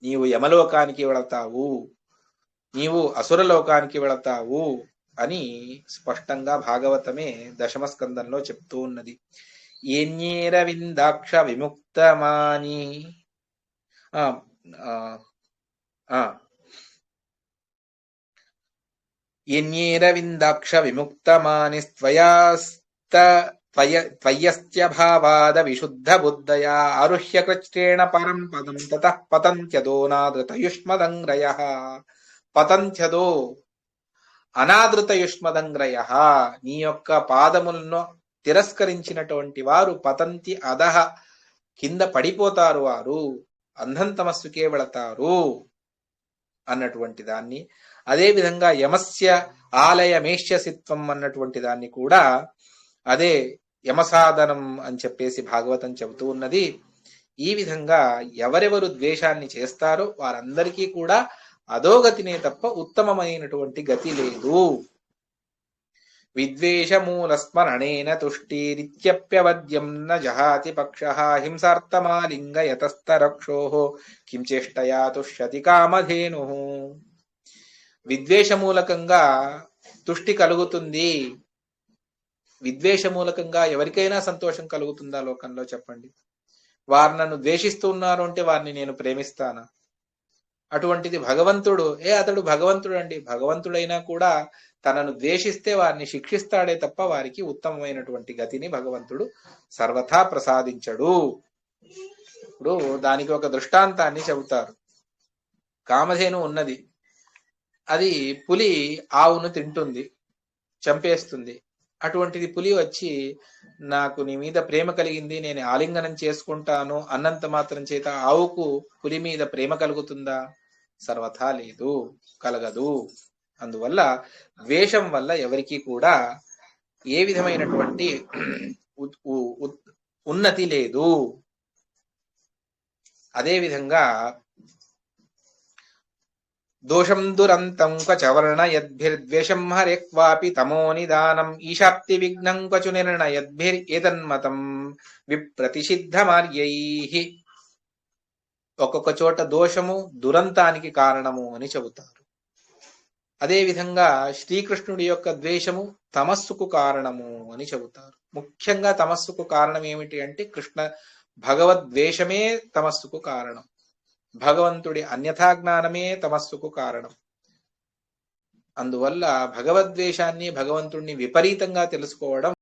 నీవు యమలోకానికి వెళతావు, నీవు అసురలోకానికి వెళతావు అని స్పష్టంగా భాగవతమే దశమ స్కందంలో చెప్తూ ఉన్నది. ఎన్యేర విందాక్ష విముక్తమాని ఎన్యేర విందాక్ష విముక్తమాని త్వయస్త్యభావాద విశుద్ధ బుద్ధయా ఆరుహ్య కృచ్ఛ్రేణ పరం పదం తతః పతంత్యదో నాదృతయుష్మదంగ్రయః. పతంత్యదో అనాదృతయుష్మదంగ్రయః, నీ యొక్క పాదములను తిరస్కరించినటువంటి వారు పతంతి అధః, కింద పడిపోతారు, వారు అంధం తమస్సుకే వెళతారు అన్నటువంటి దాన్ని. అదే విధంగా యమస్య ఆలయమేష్యసిత్వం అన్నటువంటి దాన్ని కూడా అదే యమసాధనం అని చెప్పేసి భాగవతం చెబుతూ ఉన్నది. ఈ విధంగా ఎవరెవరు ద్వేషాన్ని చేస్తారో వారందరికీ కూడా అధోగతినే తప్ప ఉత్తమమైనటువంటి గతి లేదు. విద్వేషమూలస్మరణేన తుష్టిరిత్యప్యవద్యం న జహాతి పక్షః హింసార్థమాలింగయతస్తరక్షోః కిం చేష్టయా తుష్యతి కామధేనుః. విద్వేషమూలకంగా తుష్టి కలుగుతుంది. విద్వేషమూలకంగా ఎవరికైనా సంతోషం కలుగుతుందా లోకంలో చెప్పండి? వారు నన్ను ద్వేషిస్తున్నారు అంటే వారిని నేను ప్రేమిస్తానా? అటువంటిది భగవంతుడు, అతడు భగవంతుడు అండి, భగవంతుడైనా కూడా తనను ద్వేషిస్తే వారిని శిక్షిస్తాడే తప్ప వారికి ఉత్తమమైనటువంటి గతిని భగవంతుడు సర్వథా ప్రసాదించడు. ఇప్పుడు దానికి ఒక దృష్టాంతాన్ని చెబుతారు. కామధేను ఉన్నది, అది పులి ఆవును తింటుంది, చంపేస్తుంది. అటువంటిది పులి వచ్చి నాకు నీ మీద ప్రేమ కలిగింది, నేను ఆలింగనం చేసుకుంటాను అన్నంత మాత్రం చేత ఆవుకు పులి మీద ప్రేమ కలుగుతుందా? సర్వథా లేదు, కలగదు. అందువల్ల ద్వేషం వల్ల ఎవరికి కూడా ఏ విధమైనటువంటి ఉన్నతి లేదు. అదేవిధంగా దోషం దురంతం క్వచవర్ణ యద్భిర్ద్వేషం హరేక్వాపి తమో నిదానం ఈశాప్తి విఘ్నం క్వచు నిర్ణయద్భిర్యేతన్మతం విప్రతిషిద్ధమార్యైః. ఒక్కొక్క చోట దోషము దురంతానికి కారణము అని చెబుతారు. అదేవిధంగా శ్రీకృష్ణుడి యొక్క ద్వేషము తమస్సుకు కారణము అని చెబుతారు. ముఖ్యంగా తమస్సుకు కారణం ఏమిటి అంటే భగవద్వేషమే తమస్సుకు కారణం. భగవంతుడి అన్యథాజ్ఞానమే తమస్సుకు కారణం. అందువల్ల భగవద్వేషాన్ని, భగవంతుడిని విపరీతంగా తెలుసుకోవడం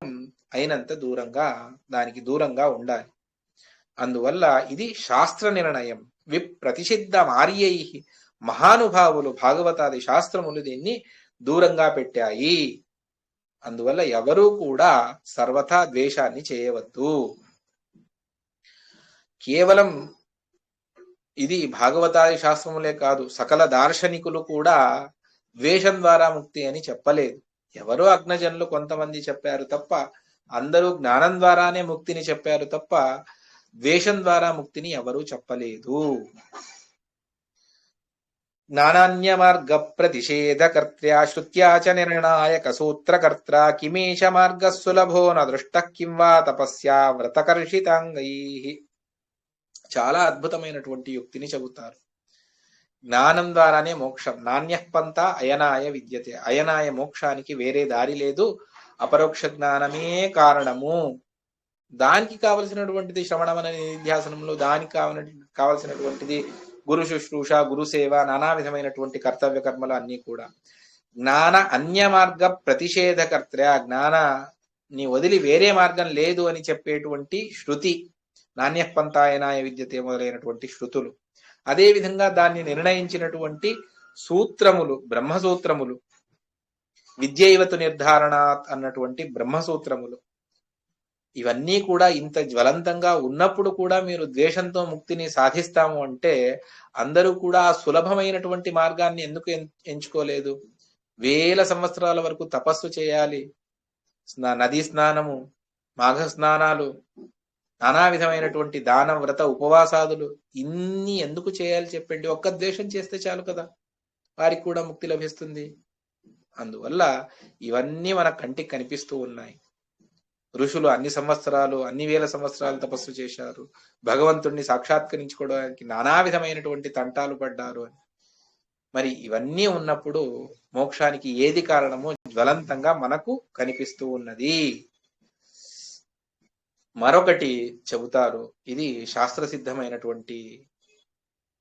అయినంత దానికి దూరంగా ఉండాలి. అందువల్ల ఇది శాస్త్ర నిర్ణయం. విప్రతిషిద్ధ మార్యై, మహానుభావులు భాగవతాది శాస్త్రములు దీన్ని దూరంగా పెట్టాయి. అందువల్ల ఎవరూ కూడా సర్వథా ద్వేషాన్ని చేయవద్దు. కేవలం ఇది భాగవతాది శాస్త్రములే కాదు, సకల దార్శనికులు కూడా ద్వేషం ద్వారా ముక్తి అని చెప్పలేదు. ఎవరో అజ్ఞజనులు కొంతమంది చెప్పారు తప్ప, అందరూ జ్ఞానం ద్వారానే ముక్తిని చెప్పారు తప్ప ద్వేషం ద్వారా ముక్తిని ఎవరూ చెప్పలేదు. జ్ఞానాన్య మార్గ ప్రతిషేధకర్త్ర్యా శ్రుత్యా చ నిర్ణాయక సూత్రకర్త్రా కిమేష మార్గ సులభో న దృష్ట కిం వా తపస్యా వ్రతకర్షితాంగైః. చాలా అద్భుతమైనటువంటి యుక్తిని చెబుతారు. జ్ఞానం ద్వారానే మోక్షం. నాణ్యపంత అయనాయ విద్యతే. అయనాయ మోక్షానికి వేరే దారి లేదు, అపరోక్ష జ్ఞానమే కారణము. దానికి కావలసినటువంటిది శ్రవణమన నిధ్యాసనంలో, దానికి కావలసినటువంటిది గురు శుశ్రూష, గురు సేవ, నానా విధమైనటువంటి కర్తవ్య కర్మలు అన్నీ కూడా. జ్ఞాన అన్య మార్గ ప్రతిషేధకర్త, జ్ఞానాన్ని వదిలి వేరే మార్గం లేదు అని చెప్పేటువంటి శృతి, నాణ్యపంతాయనాయ విద్యతే మొదలైనటువంటి శృతులు. అదేవిధంగా దాన్ని నిర్ణయించినటువంటి సూత్రములు, బ్రహ్మసూత్రములు, విద్యైవతు నిర్ధారణాత్ అన్నటువంటి బ్రహ్మసూత్రములు. ఇవన్నీ కూడా ఇంత జ్వలంతంగా ఉన్నప్పుడు కూడా మీరు ద్వేషంతో ముక్తిని సాధిస్తాము అంటే అందరూ కూడా ఆ సులభమైనటువంటి మార్గాన్ని ఎందుకు ఎంచుకోలేదు? వేల సంవత్సరాల వరకు తపస్సు చేయాలి, నదీ స్నానము, మాఘ స్నానాలు, నానా విధమైనటువంటి దాన వ్రత ఉపవాసాదులు, ఇన్ని ఎందుకు చేయాలి చెప్పండి? ఒక్క ద్వేషం చేస్తే చాలు కదా, వారికి కూడా ముక్తి లభిస్తుంది. అందువల్ల ఇవన్నీ మన కంటికి కనిపిస్తూ ఉన్నాయి. ఋషులు అన్ని సంవత్సరాలు, అన్ని వేల సంవత్సరాలు తపస్సు చేశారు, భగవంతుణ్ణి సాక్షాత్కరించుకోవడానికి నానా విధమైనటువంటి తంటాలు పడ్డారు అని. మరి ఇవన్నీ ఉన్నప్పుడు మోక్షానికి ఏది కారణమో జ్వలంతంగా మనకు కనిపిస్తూ ఉన్నది. మరొకటి చెబుతారు, ఇది శాస్త్ర సిద్ధమైనటువంటి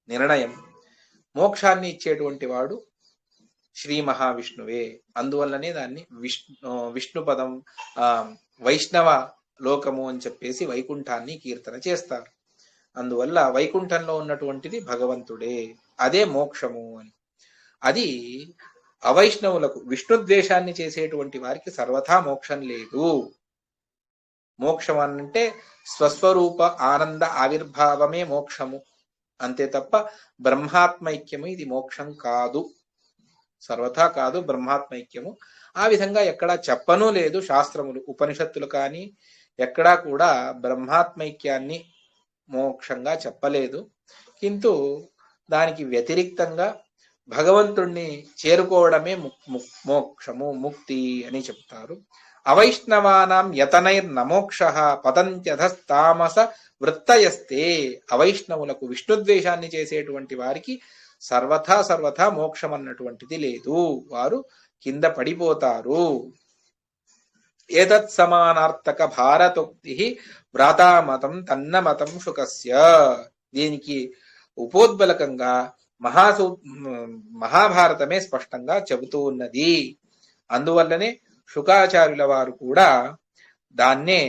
నిర్ణయం. మోక్షాన్ని ఇచ్చేటువంటి వాడు శ్రీ మహావిష్ణువే. అందువల్లనే దాన్ని విష్ణు పదం, వైష్ణవ లోకము అని చెప్పేసి వైకుంఠాన్ని కీర్తన చేస్తారు. అందువల్ల వైకుంఠంలో ఉన్నటువంటిది భగవంతుడే, అదే మోక్షము అని. అది అవైష్ణవులకు, విష్ణుద్వేషాన్ని చేసేటువంటి వారికి సర్వథా మోక్షం లేదు. మోక్షం అంటే స్వస్వరూప ఆనంద ఆవిర్భావమే మోక్షము, అంతే తప్ప బ్రహ్మాత్మైక్యము ఇది మోక్షం కాదు, సర్వథా కాదు బ్రహ్మాత్మైక్యము. ఆ విధంగా ఎక్కడా చెప్పనూ లేదు శాస్త్రములు, ఉపనిషత్తులు కానీ ఎక్కడా కూడా బ్రహ్మాత్మైక్యాన్ని మోక్షంగా చెప్పలేదు. కింటు దానికి వ్యతిరిక్తంగా భగవంతుణ్ణి చేరుకోవడమే మోక్షము, ముక్తి అని చెప్తారు. అవైష్ణవానాం యతనైర్నమోక్ష పతంత్యధస్తామస వృత్తయస్తే. అవైష్ణవులకు, విష్ణుద్వేషాన్ని చేసేటువంటి వారికి సర్వథా మోక్షం అన్నటువంటిది లేదు, వారు కింద పడిపోతారు. ఏతత్ సమానార్థక భారతోక్తి వ్రాతామతం తన్నమతం శుకస్య. దీనికి ఉపోద్బలకంగా మహాభారతమే స్పష్టంగా చెబుతూ ఉన్నది. అందువల్లనే శుకాచార్యుల వారు కూడా దాన్నే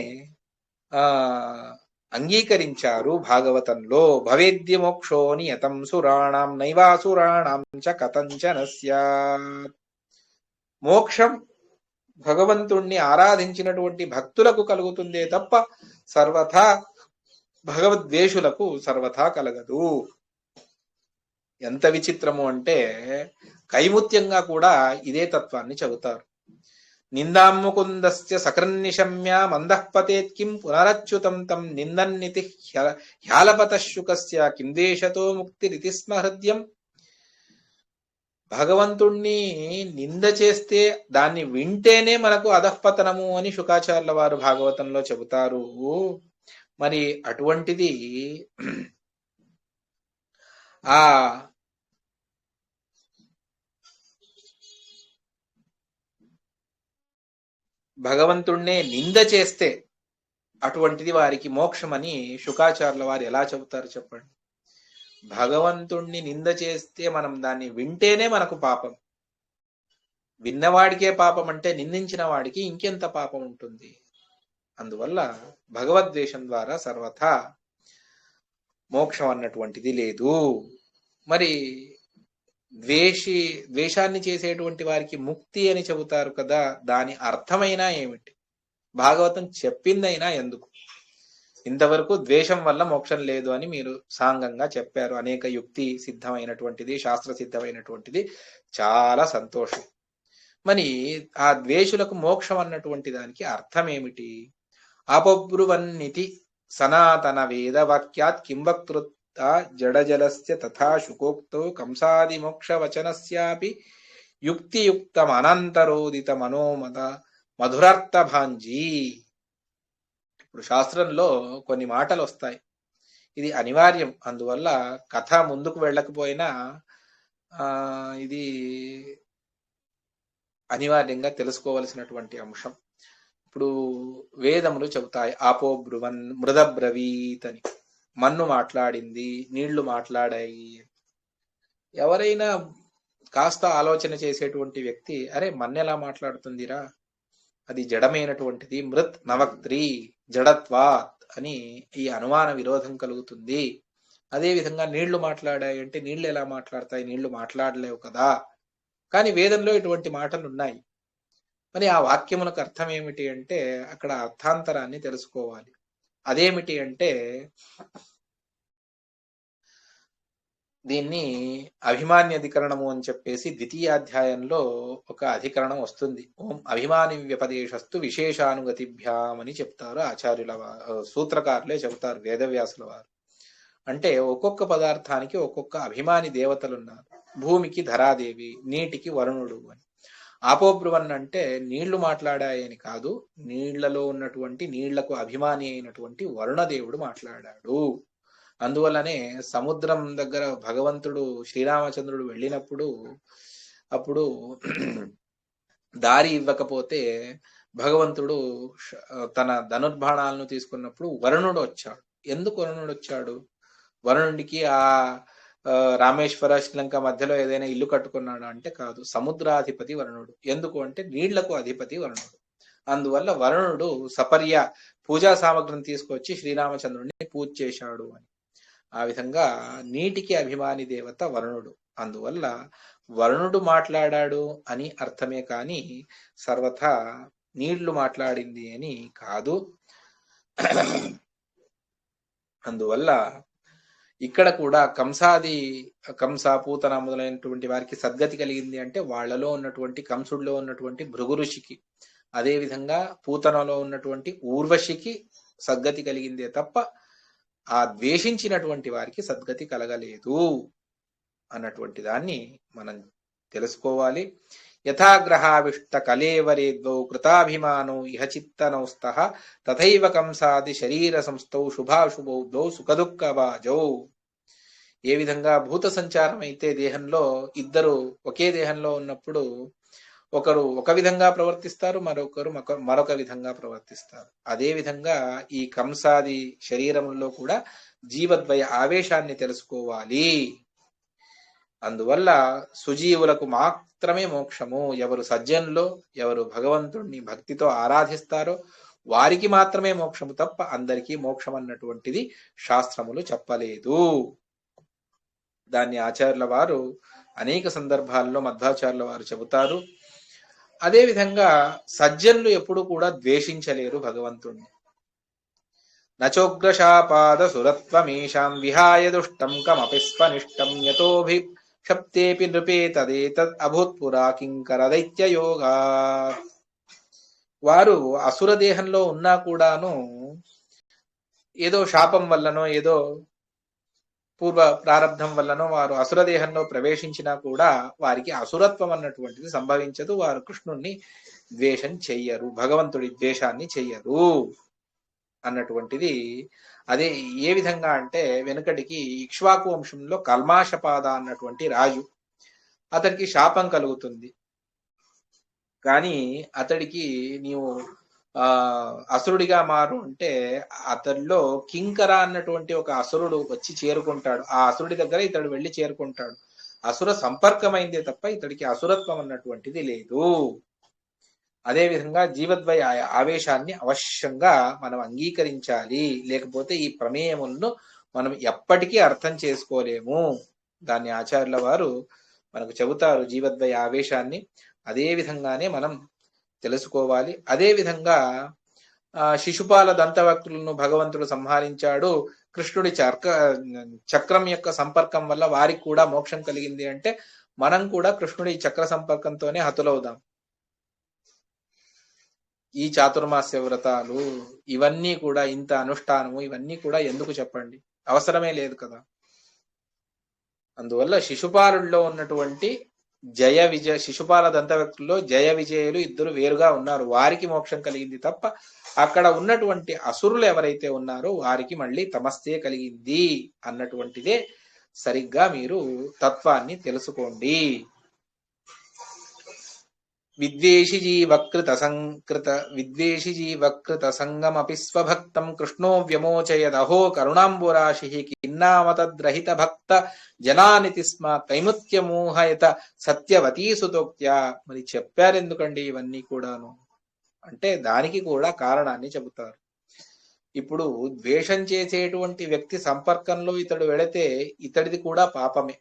అంగీకరించారు భాగవతంలో. భవేద్య మోక్షో నియతం సురాణం నైవాసురాణం చ కథంచన స్యాత్. మోక్షం భగవంతుణ్ణి ఆరాధించినటువంటి భక్తులకు కలుగుతుందే తప్ప సర్వథా భగవద్వేషులకు సర్వథా కలగదు. ఎంత విచిత్రము అంటే కైముత్యంగా కూడా ఇదే తత్వాన్ని చెబుతారు. నిందాముకుందస్య సకృన్నిశమ్య మందః పతేత్ కిం పునరచ్యుతం తం నిందన్నితి హ్యాలపతః శుకస్య కిం దేశతో ముక్తిరితి స్మ హృద్యం. భగవంతుణ్ణి నింద చేస్తే దాన్ని వింటేనే మనకు అధఃపతనము అని శుకాచార్యుల వారు భాగవతంలో చెబుతారు. మరి అటువంటిది ఆ భగవంతుణ్ణే నింద చేస్తే అటువంటిది వారికి మోక్షమని శుకాచార్యుల వారు ఎలా చెబుతారు చెప్పండి. భగవంతుణ్ణి నింద చేస్తే మనం దాన్ని వింటేనే మనకు పాపం. విన్నవాడికే పాపం అంటే నిందించిన వాడికి ఇంకెంత పాపం ఉంటుంది. అందువల్ల భగవద్వేషం ద్వారా సర్వథా మోక్షం అన్నటువంటిది లేదు. మరి ద్వేషాన్ని చేసేటువంటి వారికి ముక్తి అని చెబుతారు కదా, దాని అర్థమైనా ఏమిటి? భాగవతం చెప్పిందైనా ఎందుకు? ఇంతవరకు ద్వేషం వల్ల మోక్షం లేదు అని మీరు సాంగంగా చెప్పారు. అనేక యుక్తి సిద్ధమైనటువంటిది, శాస్త్ర సిద్ధమైనటువంటిది, చాలా సంతోషం. మరి ఆ ద్వేషులకు మోక్షం అన్నటువంటి దానికి అర్థం ఏమిటి? అపబ్రువన్నితి సనాతన వేద వాక్యాత్ కింవక్తృత్ జడజలస్య తథా శుకోక్తో కంసాది మోక్ష వచనస్యాపి యుక్తియుక్తం అనంతరోదిత మనోమత మధురార్థ భాంజీ. ఇప్పుడు శాస్త్రంలో కొన్ని మాటలు వస్తాయి, ఇది అనివార్యం. అందువల్ల కథ ముందుకు వెళ్ళకపోయినా ఇది అనివార్యంగా తెలుసుకోవలసినటువంటి అంశం. ఇప్పుడు వేదములు చెబుతాయి ఆపో బ్రువన్ మృదబ్రవీత్ అని. మన్ను మాట్లాడింది, నీళ్లు మాట్లాడాయి. ఎవరైనా కాస్త ఆలోచన చేసేటువంటి వ్యక్తి అరే మన్ను ఎలా మాట్లాడుతుందిరా, అది జడమైనటువంటిది, మృత్ నవక్త్రి జడత్వాత్ అని ఈ అనుమాన విరోధం కలుగుతుంది. అదే విధంగా నీళ్లు మాట్లాడాయి అంటే నీళ్లు ఎలా మాట్లాడతాయి, నీళ్లు మాట్లాడలేవు కదా. కానీ వేదంలో ఇటువంటి మాటలు ఉన్నాయి. మరి ఆ వాక్యములకు అర్థం ఏమిటి అంటే అక్కడ అర్థాంతరాన్ని తెలుసుకోవాలి. అదేమిటి అంటే దీన్ని అభిమాన్యధికరణము అని చెప్పేసి ద్వితీయాధ్యాయంలో ఒక అధికరణం వస్తుంది. ఓం అభిమాని వ్యపదేశస్తు విశేషానుగతిభ్యాం అని చెప్తారు ఆచార్యుల సూత్రకారులే చెబుతారు, వేదవ్యాసుల వారు. అంటే ఒక్కొక్క పదార్థానికి ఒక్కొక్క అభిమాని దేవతలు ఉన్నారు. భూమికి ధరాదేవి, నీటికి వరుణుడు అని. ఆపోబ్రువన్ అంటే నీళ్లు మాట్లాడాయని కాదు, నీళ్లలో ఉన్నటువంటి నీళ్లకు అభిమాని అయినటువంటి వరుణదేవుడు మాట్లాడాడు. అందువల్లనే సముద్రం దగ్గర భగవంతుడు శ్రీరామచంద్రుడు వెళ్ళినప్పుడు అప్పుడు దారి ఇవ్వకపోతే భగవంతుడు తన ధనుర్బాణాలను తీసుకున్నప్పుడు వరుణుడు వచ్చాడు. ఎందుకు వరుణుడు వచ్చాడు? వరుణుడికి ఆ రామేశ్వర శ్రీలంక మధ్యలో ఏదైనా ఇల్లు కట్టుకున్నాడు అంటే కాదు, సముద్రాధిపతి వరుణుడు. ఎందుకు అంటే నీళ్లకు అధిపతి వరుణుడు. అందువల్ల వరుణుడు సపర్య పూజా సామగ్రిని తీసుకొచ్చి శ్రీరామచంద్రుడిని పూజ చేశాడు అని. ఆ విధంగా నీటికి అభిమాని దేవత వరుణుడు. అందువల్ల వరుణుడు మాట్లాడాడు అని అర్థమే కాని సర్వథా నీళ్లు మాట్లాడింది అని కాదు. అందువల్ల ఇక్కడ కూడా కంస పూతన మొదలైనటువంటి వారికి సద్గతి కలిగింది అంటే వాళ్లలో ఉన్నటువంటి కంసుడిలో ఉన్నటువంటి భృగు ఋషికి, అదే విధంగా పూతనలో ఉన్నటువంటి ఊర్వశికి సద్గతి కలిగిందే తప్ప ఆ ద్వేషించినటువంటి వారికి సద్గతి కలగలేదు అన్నటువంటి దాన్ని మనం తెలుసుకోవాలి. యథాగ్రహావిష్ట కలేవరేద్వౌ కృతాభిమానో ఇహ చిత్తనౌస్తః తథైవ కంసాది శరీర సంస్థౌ శుభాశుభౌ ద్వౌ సుఖదుఃఖభాజౌ. ఏ విధంగా భూత సంచారం అయితే దేహంలో ఇద్దరు ఒకే దేహంలో ఉన్నప్పుడు ఒకరు ఒక విధంగా ప్రవర్తిస్తారు, మరొకరు మరొక విధంగా ప్రవర్తిస్తారు. అదే విధంగా ఈ కంసాది శరీరంలో కూడా జీవద్వయ ఆవేశాన్ని తెలుసుకోవాలి. అందువల్ల సుజీవులకు మాత్రమే మోక్షము. ఎవరు సజ్జనులో, ఎవరు భగవంతుణ్ణి భక్తితో ఆరాధిస్తారో వారికి మాత్రమే మోక్షము తప్ప అందరికీ మోక్షం అన్నటువంటిది శాస్త్రములు చెప్పలేదు. దాన్ని ఆచార్యుల వారు అనేక సందర్భాల్లో మధ్వాచార్యుల వారు చెబుతారు. అదే విధంగా సజ్జనులు ఎప్పుడు కూడా ద్వేషించలేరు భగవంతుణ్ణి. నచోగ్రశాపాద సురత్వమేషాం విహాయ దుష్టం కమపి స్వనిష్టం యతోభిక్షప్తేపి నృపే తదేతద్ అభూత్పురా కింకర దైత్యయోగా. వారు అసుర దేహంలో ఉన్నా కూడాను ఏదో శాపం వల్లనో ఏదో పూర్వ ప్రారంధం వల్లనో వారు అసుర దేహంలో ప్రవేశించినా కూడా వారికి అసురత్వం అన్నటువంటిది సంభవించదు. వారు కృష్ణుణ్ణి ద్వేషం చెయ్యరు, భగవంతుడి ద్వేషాన్ని చెయ్యరు అన్నటువంటిది. అదే ఏ విధంగా అంటే వెనుకటికి ఇక్ష్వాకు వంశంలో కల్మాషపాద అన్నటువంటి రాజు, అతడికి శాపం కలుగుతుంది. కానీ అతడికి నీవు అసురుడిగా మారు అంటే అతడిలో కింకర అన్నటువంటి ఒక అసురుడు వచ్చి చేరుకుంటాడు. ఆ అసురుడి దగ్గర ఇతడు వెళ్ళి చేరుకుంటాడు. అసుర సంపర్కమైందే తప్ప ఇతడికి అసురత్వం అన్నటువంటిది లేదు. అదేవిధంగా జీవద్వయ ఆవేశాన్ని అవశ్యంగా మనం అంగీకరించాలి, లేకపోతే ఈ ప్రమేయములను మనం ఎప్పటికీ అర్థం చేసుకోలేము. దాన్ని ఆచార్యుల వారు మనకు చెబుతారు, జీవద్వయ ఆవేశాన్ని అదే విధంగానే మనం తెలుసుకోవాలి. అదే విధంగా శిశుపాల దంతవక్తులను భగవంతుడు సంహరించాడు. కృష్ణుడి చక్రం యొక్క సంపర్కం వల్ల వారికి కూడా మోక్షం కలిగింది అంటే మనం కూడా కృష్ణుడి చక్ర సంపర్కంతోనే హతులవుదాం. ఈ చాతుర్మాస్య వ్రతాలు ఇవన్నీ కూడా, ఇంత అనుష్ఠానము ఇవన్నీ కూడా ఎందుకు చెప్పండి, అవసరమే లేదు కదా. అందువల్ల శిశుపాలుల్లో ఉన్నటువంటి శిశుపాల దంతవ్యక్తుల్లో జయ విజయులు ఇద్దరు వేరుగా ఉన్నారు. వారికి మోక్షం కలిగింది తప్ప అక్కడ ఉన్నటువంటి అసురులు ఎవరైతే ఉన్నారో వారికి మళ్ళీ తమస్తే కలిగింది అన్నటువంటిదే సరిగ్గా మీరు తత్వాన్ని తెలుసుకోండి. విద్వేషి జీవకృత సంగమపి స్వభక్తం కృష్ణో వ్యమోచయదహో కరుణాంబురాశి కిన్నామతద్రహిత భక్త జనానితి స్మ కైముత్యమోహయత సత్యవతీసుతోక్త్యా. మరి చెప్పారెందుకండి ఇవన్నీ కూడాను అంటే దానికి కూడా కారణాన్ని చెబుతారు. ఇప్పుడు ద్వేషం చేసేటువంటి వ్యక్తి సంపర్కంలో ఇతడు వెళితే ఇతడిది కూడా పాపమే.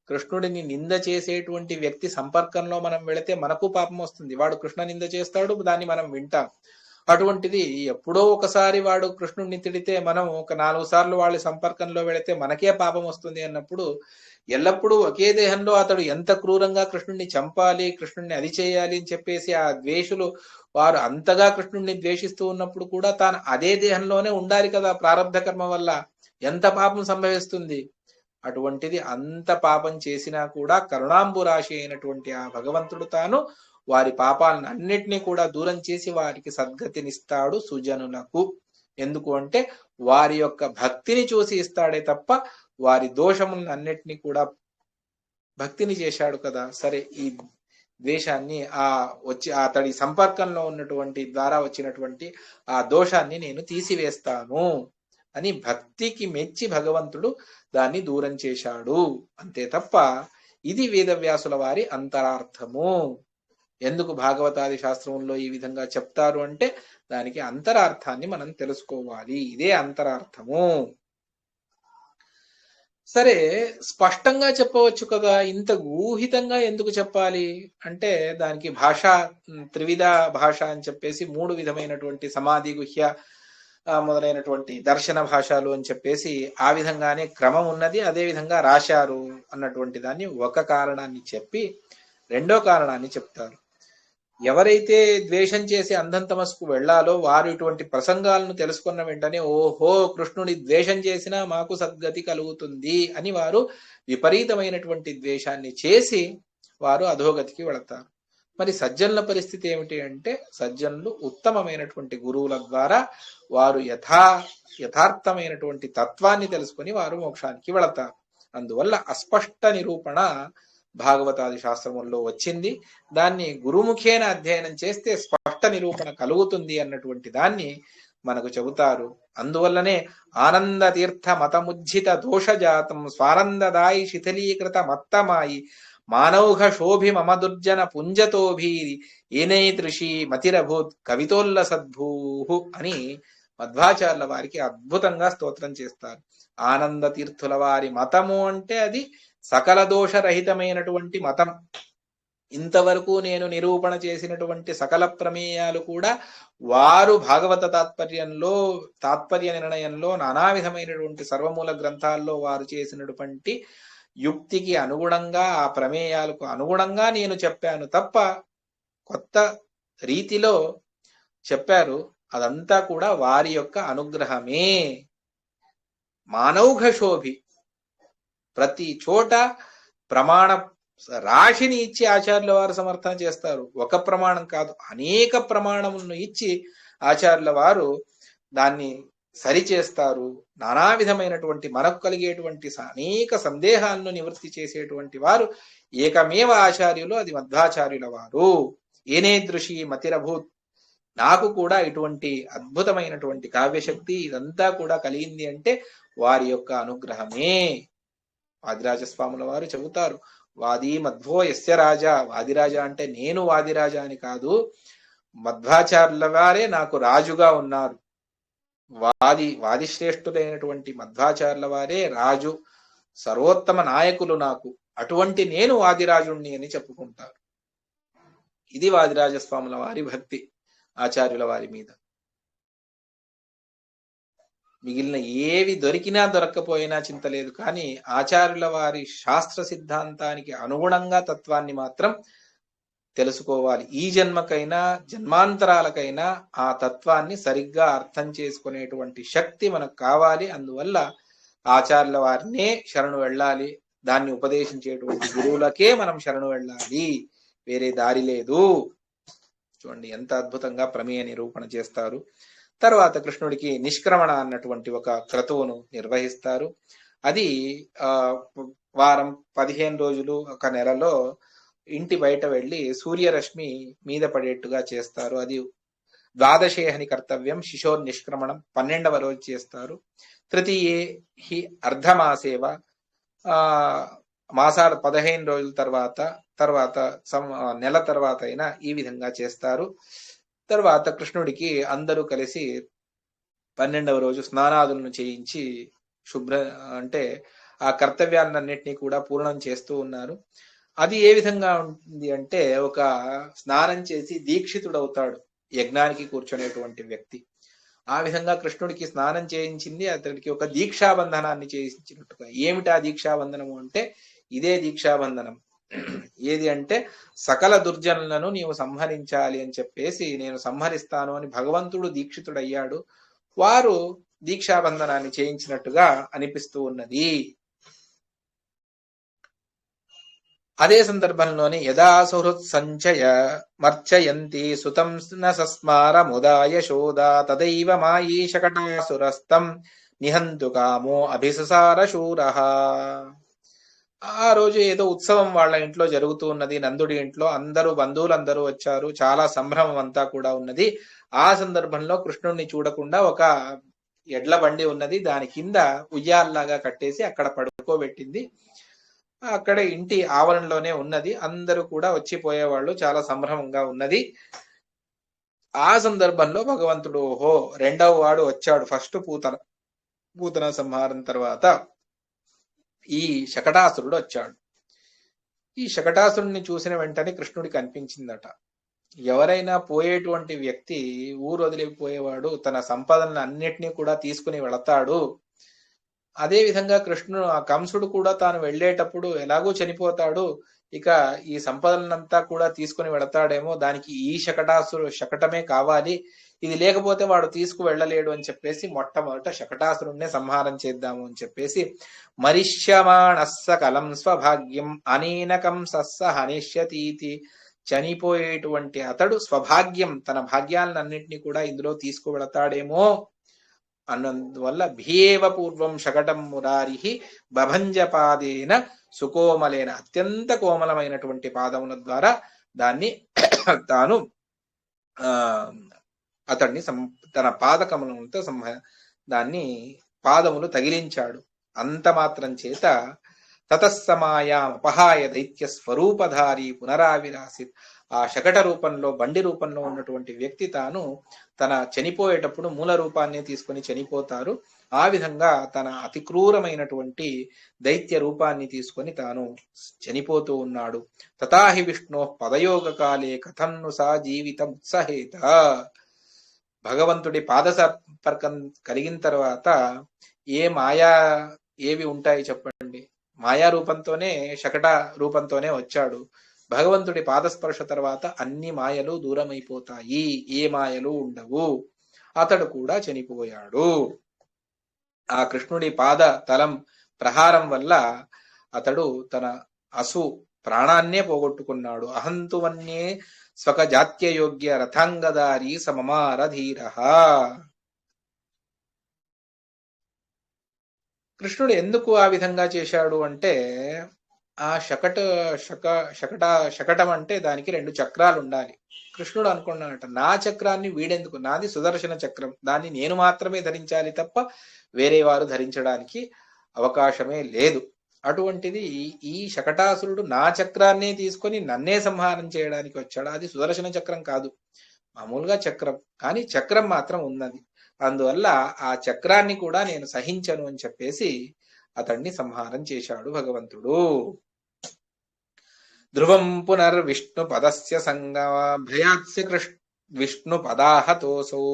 కృష్ణుడిని నింద చేసేటువంటి వ్యక్తి సంపర్కంలో మనం వెళితే మనకు పాపం వస్తుంది. వాడు కృష్ణ నింద చేస్తాడు, దాన్ని మనం వింటాం. అటువంటిది ఎప్పుడో ఒకసారి వాడు కృష్ణుడిని తిడితే మనం ఒక 4 సార్లు వాళ్ళ సంపర్కంలో వెళితే మనకే పాపం వస్తుంది అన్నప్పుడు ఎల్లప్పుడూ ఒకే దేహంలో అతడు ఎంత క్రూరంగా కృష్ణుడిని చంపాలి, కృష్ణుడిని అది చేయాలి అని చెప్పేసి ఆ ద్వేషులు వారు అంతగా కృష్ణుడిని ద్వేషిస్తూ ఉన్నప్పుడు కూడా తాను అదే దేహంలోనే ఉండాలి కదా. ప్రారంధ కర్మ వల్ల ఎంత పాపం సంభవిస్తుంది. అటువంటిది అంత పాపం చేసినా కూడా కరుణాంబురాశి అయినటువంటి ఆ భగవంతుడు తాను వారి పాపాలను అన్నిటినీ కూడా దూరం చేసి వారికి సద్గతినిస్తాడు సుజనులకు. ఎందుకు అంటే వారి యొక్క భక్తిని చూసి ఇస్తాడే తప్ప వారి దోషములను అన్నిటినీ కూడా భక్తిని చేశాడు కదా. సరే, ఈ ద్వేషాన్ని అతడి సంపర్కంలో ఉన్నటువంటి ద్వారా వచ్చినటువంటి ఆ దోషాన్ని నేను తీసివేస్తాను అని భక్తికి మెచ్చి భగవంతుడు దాన్ని దూరం చేశాడు అంతే తప్ప ఇది వేదవ్యాసుల వారి అంతరార్థము. ఎందుకు భాగవతాది శాస్త్రంలో ఈ విధంగా చెప్తారు అంటే దానికి అంతరార్థాన్ని మనం తెలుసుకోవాలి. ఇదే అంతరార్థము. సరే, స్పష్టంగా చెప్పవచ్చు కదా, ఇంత ఊహితంగా ఎందుకు చెప్పాలి అంటే దానికి భాష త్రివిధ భాష అని చెప్పేసి 3 విధమైనటువంటి సమాధి, గుహ్య మొదలైనటువంటి దర్శన భాషలు అని చెప్పేసి ఆ విధంగానే క్రమం ఉన్నది. అదే విధంగా రాశారు అన్నటువంటి దాన్ని ఒక కారణాన్ని చెప్పి రెండో కారణాన్ని చెప్తారు. ఎవరైతే ద్వేషం చేసి అంధం తమస్కు వెళ్లాలో వారు ఇటువంటి ప్రసంగాలను తెలుసుకున్న వెంటనే ఓహో, కృష్ణుడి ద్వేషం చేసినా మాకు సద్గతి కలుగుతుంది అని వారు విపరీతమైనటువంటి ద్వేషాన్ని చేసి వారు అధోగతికి వెళతారు. మరి సజ్జనుల పరిస్థితి ఏమిటి అంటే సజ్జనులు ఉత్తమమైనటువంటి గురువుల ద్వారా వారు యథార్థమైనటువంటి తత్వాన్ని తెలుసుకుని వారు మోక్షానికి వెళతారు. అందువల్ల అస్పష్ట నిరూపణ భాగవతాది శాస్త్రముల్లో వచ్చింది. దాన్ని గురుముఖేన అధ్యయనం చేస్తే స్పష్ట నిరూపణ కలుగుతుంది అన్నటువంటి దాన్ని మనకు చెబుతారు. అందువల్లనే ఆనంద తీర్థ మతముజ్జిత దోషజాతం స్వానందదాయి శిథిలీకృత మత్తమాయి మానౌఘ శోభి మమ దుర్జన పుంజతోభీరి ఏనైదృషి మతిరభూత్ కవితోల్ల సద్భూ అని మధ్వాచార్యుల వారికి అద్భుతంగా స్తోత్రం చేస్తారు. ఆనంద తీర్థుల వారి మతము అంటే అది సకల దోషరహితమైనటువంటి మతం. ఇంతవరకు నేను నిరూపణ చేసినటువంటి సకల ప్రమేయాలు కూడా వారు భాగవత తాత్పర్య నిర్ణయంలో నానా విధమైనటువంటి సర్వమూల గ్రంథాల్లో వారు చేసినటువంటి యుక్తికి అనుగుణంగా ఆ ప్రమేయాలకు అనుగుణంగా నేను చెప్పాను తప్ప కొత్త రీతిలో చెప్పారు. అదంతా కూడా వారి యొక్క అనుగ్రహమే. మానౌఘ శోభి, ప్రతి చోట ప్రమాణ రాశిని ఇచ్చి ఆచార్యుల వారు సమర్థన చేస్తారు. ఒక ప్రమాణం కాదు, అనేక ప్రమాణములను ఇచ్చి ఆచార్యుల వారు దాన్ని సరిచేస్తారు. నానా విధమైనటువంటి మనకు కలిగేటువంటి అనేక సందేహాలను నివృత్తి చేసేటువంటి వారు ఏకమేవ ఆచార్యులు, అది మధ్వాచార్యుల వారు. ఏనేదృషి మతిరభూత్, నాకు కూడా ఇటువంటి అద్భుతమైనటువంటి కావ్యశక్తి ఇదంతా కూడా కలిగింది అంటే వారి యొక్క అనుగ్రహమే. వాదిరాజస్వాముల వారు చెబుతారు, వాది మధ్వో యస్య రాజా. వాదిరాజా అంటే నేను వాదిరాజా అని కాదు, మధ్వాచార్యుల వారే నాకు రాజుగా ఉన్నారు. వాదిశ్రేష్ఠులైనటువంటి మధ్వాచార్యుల వారే రాజు, సర్వోత్తమ నాయకులు నాకు. అటువంటి నేను వాదిరాజుణ్ణి అని చెప్పుకుంటారు. ఇది వాదిరాజస్వాముల వారి భక్తి ఆచార్యుల వారి మీద. మిగిలిన ఏవి దొరికినా దొరక్కపోయినా చింత లేదు, కానీ ఆచార్యుల వారి శాస్త్ర సిద్ధాంతానికి అనుగుణంగా తత్వాన్ని మాత్రం తెలుసుకోవాలి. ఈ జన్మకైనా జన్మాంతరాలకైనా ఆ తత్వాన్ని సరిగ్గా అర్థం చేసుకునేటువంటి శక్తి మనకు కావాలి. అందువల్ల ఆచార్యుల వారినే శరణు వెళ్ళాలి, దాన్ని ఉపదేశించేటువంటి గురువులకే మనం శరణు వెళ్ళాలి, వేరే దారి లేదు. చూడండి ఎంత అద్భుతంగా ప్రమేయ నిరూపణ చేస్తారు. తర్వాత కృష్ణుడికి నిష్క్రమణ అన్నటువంటి ఒక క్రతువును నిర్వహిస్తారు. అది వారం 15 రోజులు, ఒక నెలలో ఇంటి బయట వెళ్ళి సూర్యరశ్మి మీద పడేట్టుగా చేస్తారు. అది ద్వాదశేహని కర్తవ్యం. శిశోర్ నిష్క్రమణం 12వ రోజు చేస్తారు. తృతీయే హి అర్ధమాసేవ, మాసాలు 15 రోజుల తర్వాత నెల తర్వాత అయినా ఈ విధంగా చేస్తారు. తర్వాత కృష్ణుడికి అందరూ కలిసి 12వ రోజు స్నానాదులను చేయించి అంటే ఆ కర్తవ్యాలన్నింటినీ కూడా పూర్ణం చేస్తూ ఉన్నారు. అది ఏ విధంగా ఉంటుంది అంటే, ఒక స్నానం చేసి దీక్షితుడవుతాడు యజ్ఞానికి కూర్చునేటువంటి వ్యక్తి. ఆ విధంగా కృష్ణుడికి స్నానం చేయించింది, అతడికి ఒక దీక్షాబంధనాన్ని చేయించినట్టుగా. ఏమిటా దీక్షాబంధనము అంటే, ఇదే దీక్షాబంధనం. ఏది అంటే, సకల దుర్జనులను నీవు సంహరించాలి అని చెప్పేసి నేను సంహరిస్తాను అని భగవంతుడు దీక్షితుడయ్యాడు. వారు దీక్షాబంధనాన్ని చేయించినట్టుగా అనిపిస్తూ ఉన్నది. అదే సందర్భంలోనే యదా సుహృత్ సంచయ మర్చయంతి సుతం న సస్మార ముదా యశోదా తదైవ మాయీ శకటాసురస్తం నిహంతు కామో అభిససార శూరః. ఆ రోజు ఏదో ఉత్సవం వాళ్ళ ఇంట్లో జరుగుతూ ఉన్నది, నందుడి ఇంట్లో. అందరూ బంధువులందరూ వచ్చారు, చాలా సంభ్రమం అంతా కూడా ఉన్నది. ఆ సందర్భంలో కృష్ణుడిని చూడకుండా ఒక ఎడ్ల బండి ఉన్నది, దాని కింద ఉయ్యాల్లాగా కట్టేసి అక్కడ పడుకోబెట్టింది. అక్కడ ఇంటి ఆవరణలోనే ఉన్నది. అందరూ కూడా వచ్చిపోయేవాళ్ళు, చాలా సంభ్రమంగా ఉన్నది. ఆ సందర్భంలో భగవంతుడు ఓహో రెండవ వాడు వచ్చాడు. ఫస్ట్ పూతన సంహారం తర్వాత ఈ శకటాసురుడు వచ్చాడు. ఈ శకటాసురుడిని చూసిన వెంటనే కృష్ణుడికి అనిపించిందట, ఎవరైనా పోయేటువంటి వ్యక్తి ఊరు వదిలిపోయేవాడు తన సంపదలను అన్నిటినీ కూడా తీసుకుని వెళతాడు. అదే విధంగా కృష్ణుడు, ఆ కంసుడు కూడా తాను వెళ్ళేటప్పుడు ఎలాగూ చనిపోతాడు, ఇక ఈ సంపదలనంతా కూడా తీసుకుని వెళతాడేమో, దానికి ఈ శకటమే కావాలి, ఇది లేకపోతే వాడు తీసుకు వెళ్ళలేడు అని చెప్పేసి మొట్టమొదట శకటాసురుణ్ణే సంహారం చేద్దాము అని చెప్పేసి మరిష్యమాణస్స కలం స్వభాగ్యం అనేనకం సస్స హనిష్యతీతి, చనిపోయేటువంటి అతడు స్వభాగ్యం తన భాగ్యాలన్నింటినీ కూడా ఇందులో తీసుకువెళతాడేమో అన్నందువల్ల భీయేవ పూర్వం శకటం మురారి బభంజపాదేన సుకోమలేన, అత్యంత కోమలమైనటువంటి పాదముల ద్వారా దాన్ని తాను అతడిని తన పాదకములతో దాన్ని పాదములు తగిలించాడు. అంత మాత్రం చేత తతస్సమాయాం అపహాయ దైత్య స్వరూపధారి పునరావిరాసిత్, ఆ శకట రూపంలో బండి రూపంలో ఉన్నటువంటి వ్యక్తి తాను తన చనిపోయేటప్పుడు మూల రూపాన్ని తీసుకుని చనిపోతారు. ఆ విధంగా తన అతి క్రూరమైనటువంటి దైత్య రూపాన్ని తీసుకొని తాను చనిపోతూ ఉన్నాడు. తథాహి విష్ణు పదయోగ కాలే కథన్ను సా జీవితం ఉత్సహేత. భగవంతుడి పాద సంపర్కం కలిగిన తర్వాత ఏవి ఉంటాయి చెప్పండి. మాయా రూపంతోనే శకట రూపంతోనే వచ్చాడు. భగవంతుడి పాదస్పర్శ తర్వాత అన్ని మాయలు దూరమైపోతాయి, ఏ మాయలు ఉండవు. అతడు కూడా చనిపోయాడు. ఆ కృష్ణుడి పాద తలం ప్రహారం వల్ల అతడు తన అసు ప్రాణాన్నే పోగొట్టుకున్నాడు. అహంతువన్యే స్వక జాత్యయోగ్య రథాంగదారి సమమార ధీర. కృష్ణుడు ఎందుకు ఆ విధంగా చేశాడు అంటే, ఆ శకటం అంటే దానికి 2 చక్రాలు ఉండాలి. కృష్ణుడు అనుకున్నాడట, నా చక్రాన్ని వీడెందుకు, నాది సుదర్శన చక్రం, దాన్ని నేను మాత్రమే ధరించాలి తప్ప వేరే వారు ధరించడానికి అవకాశమే లేదు. అటువంటిది ఈ శకటాసురుడు నా చక్రాన్నే తీసుకొని నన్నే సంహారం చేయడానికి వచ్చాడు. అది సుదర్శన చక్రం కాదు, మామూలుగా చక్రం, కానీ చక్రం మాత్రం ఉన్నది. అందువల్ల ఆ చక్రాన్ని కూడా నేను సహించను అని చెప్పేసి అతన్ని సంహారం చేశాడు భగవంతుడు. ధ్రువం పునర్విష్ణు పదస్య సంగభయాత్స్య విష్ణు పదాహతోసౌ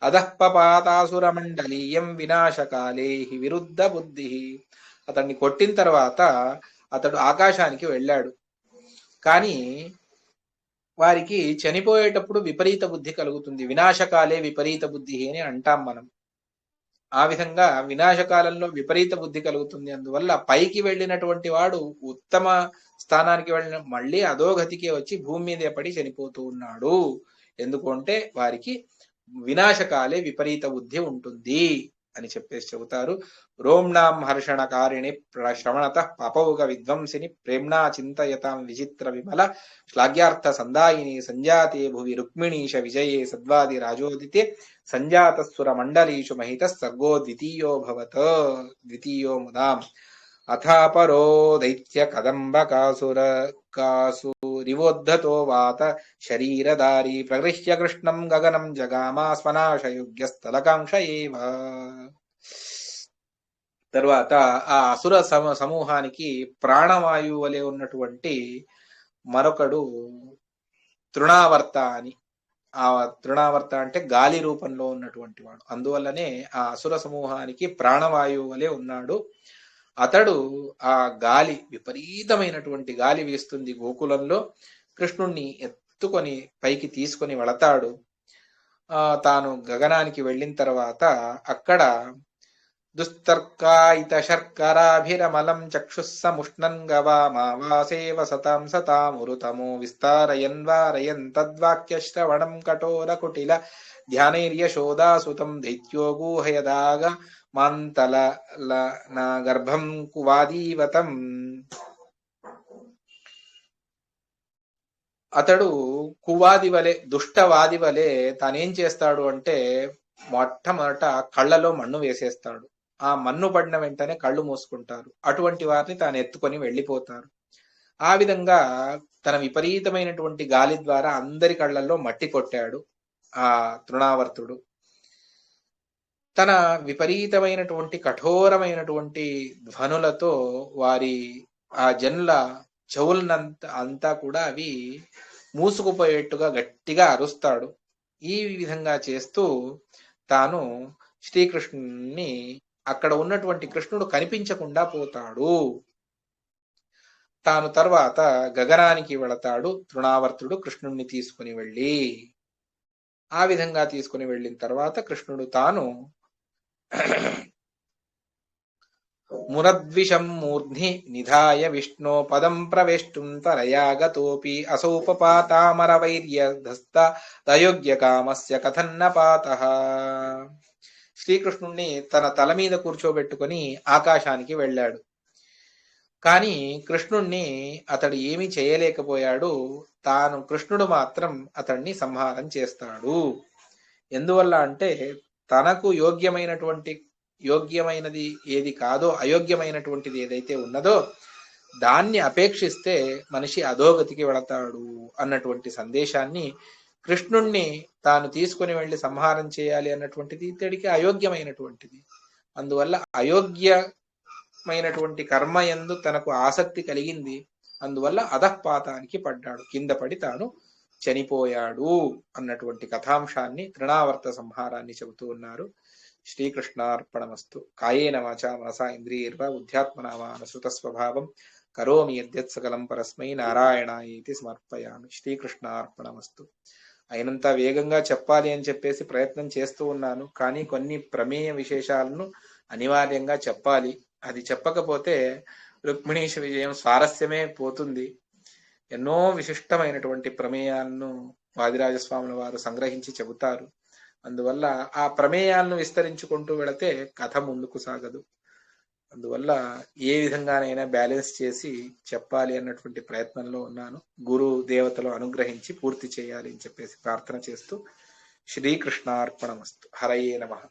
అధఃపపాతాసుర మండలీయం వినాశకాలే విరుద్ధ బుద్ధి. అతన్ని కొట్టిన తర్వాత అతడు ఆకాశానికి వెళ్ళాడు. కానీ వారికి చనిపోయేటప్పుడు విపరీత బుద్ధి కలుగుతుంది. వినాశకాలే విపరీత బుద్ధి అని అంటాం మనం. ఆ విధంగా వినాశకాలంలో విపరీత బుద్ధి కలుగుతుంది. అందువల్ల పైకి వెళ్ళినటువంటి వాడు ఉత్తమ స్థానానికి వెళ్ళిన మళ్ళీ అధోగతికే వచ్చి భూమి మీదే పడి చనిపోతూ ఉన్నాడు. ఎందుకంటే వారికి వినాశకాలే విపరీత బుద్ధి ఉంటుంది అని చెప్పేసి చెబుతారు. రోమ్నాం హర్షణకారిణి శ్రవణత పపౌగ విధ్వంసిని ప్రేమ్నా చింతయతాం విచిత్ర విమల శ్లాఘ్యార్థ సందాయిని సంజాతే భువి రుక్మిణీశ విజయే సద్వాది రాజోదితే సంజాతస్సుర మండలీషు మహిత సర్గో ద్వితీయో ముదాం అథాపరో దైత్య కదంబ కాసురివోద్ధతో వాత శరీరధారి ప్రగృహ్య కృష్ణం గగనం జగామా స్వనాశయోగ్యస్థలకాంక్ష ఏవ. తరువాత ఆ అసుర సమూహానికి ప్రాణవాయువు వలె ఉన్నటువంటి మరొకడు తృణావర్త అని, ఆ తృణావర్త అంటే గాలి రూపంలో ఉన్నటువంటి వాడు. అందువల్లనే ఆ అసుర సమూహానికి ప్రాణవాయువు వలె ఉన్నాడు. అతడు ఆ గాలి, విపరీతమైనటువంటి గాలి వీస్తుంది గోకులంలో, కృష్ణుణ్ణి ఎత్తుకొని పైకి తీసుకొని వెళతాడు. తాను గగనానికి వెళ్ళిన తర్వాత అక్కడ దుస్తర్కాయిత శర్కరాభిరమలం చక్షుస్సముష్ణన్ గవామావాసేవ సతాం సతామురుతమో విస్తారయన్ వారయన్ తద్వాక్య శ్రవణం కఠోర కుటిల ధ్యానైర్యశోదాసుతం దైత్యో గూహయదాగ మాంతల నా గర్భం కువాదీవతం. అతడు కువాది వలె, దుష్టవాది వలె తానేం చేస్తాడు అంటే మొట్టమొదట కళ్ళలో మన్ను వేసేస్తాడు. ఆ మన్ను పడిన వెంటనే కళ్ళు మూసుకుంటారు. అటువంటి వారిని తాను ఎత్తుకొని వెళ్ళిపోతారు. ఆ విధంగా తన విపరీతమైనటువంటి గాలి ద్వారా అందరి కళ్ళల్లో మట్టి కొట్టాడు ఆ తృణావర్తుడు. తన విపరీతమైనటువంటి కఠోరమైనటువంటి ధ్వనులతో వారి ఆ జనుల చెవులనంతా కూడా అవి మూసుకుపోయేట్టుగా గట్టిగా అరుస్తాడు. ఈ విధంగా చేస్తూ తాను శ్రీకృష్ణుని, అక్కడ ఉన్నటువంటి కృష్ణుడు కనిపించకుండా పోతాడు. తాను తర్వాత గగనానికి వెళతాడు తృణావర్తుడు కృష్ణుణ్ణి తీసుకుని వెళ్ళి. ఆ విధంగా తీసుకుని వెళ్ళిన తర్వాత కృష్ణుడు తాను మురద్విషం మూర్ధ్ని నిధాయ విష్ణో పదం ప్రవేష్టుం తరయాగతోపి అసౌపపాతామరవైర్యధస్త దయోగ్య కామస్య కథన్న పాతః. శ్రీకృష్ణుణ్ణి తన తల మీద కూర్చోబెట్టుకుని ఆకాశానికి వెళ్ళాడు. కానీ కృష్ణుణ్ణి అతడు ఏమీ చేయలేకపోయాడు. కృష్ణుడు మాత్రం అతన్ని సంహారం చేస్తాడు. ఎందువల్ల అంటే తనకు యోగ్యమైనది ఏది కాదో, అయోగ్యమైనటువంటిది ఏదైతే ఉన్నదో దాన్ని అపేక్షిస్తే మనిషి అధోగతికి వెళతాడు అన్నటువంటి సందేశాన్ని, కృష్ణుణ్ణి తాను తీసుకుని వెళ్ళి సంహారం చేయాలి అన్నటువంటిది ఇతడికి అయోగ్యమైనటువంటిది. అందువల్ల అయోగ్యమైనటువంటి కర్మ యందు తనకు ఆసక్తి కలిగింది. అందువల్ల అధఃపాతానికి పడ్డాడు, కింద పడి తాను చనిపోయాడు అన్నటువంటి కథాంశాన్ని, తృణావర్త సంహారాన్ని చెబుతూ ఉన్నారు. శ్రీకృష్ణార్పణమస్తు. కాయేన వాచా మనసా ఇంద్రియైర్వా బుద్ధ్యాత్మనా వా అనుసృత స్వభావం కరోమి యద్యత్ సకలం పరస్మై నారాయణాయేతి సమర్పయామి. శ్రీకృష్ణార్పణమస్తు. అయినంత వేగంగా చెప్పాలి అని చెప్పేసి ప్రయత్నం చేస్తూ ఉన్నాను, కానీ కొన్ని ప్రమేయ విశేషాలను అనివార్యంగా చెప్పాలి. అది చెప్పకపోతే రుక్మిణీష విజయం స్వారస్యమే పోతుంది. ఎన్నో విశిష్టమైనటువంటి ప్రమేయాలను వాదిరాజస్వాముల వారు సంగ్రహించి చెబుతారు. అందువల్ల ఆ ప్రమేయాలను విస్తరించుకుంటూ వెళితే కథ ముందుకు సాగదు. అందువల్ల ఏ విధంగానైనా బ్యాలెన్స్ చేసి చెప్పాలి అన్నటువంటి ప్రయత్నంలో ఉన్నాను. గురు దేవతలు అనుగ్రహించి పూర్తి చేయాలి అని చెప్పేసి ప్రార్థన చేస్తూ శ్రీకృష్ణార్పణమస్తు. హరయే నమః.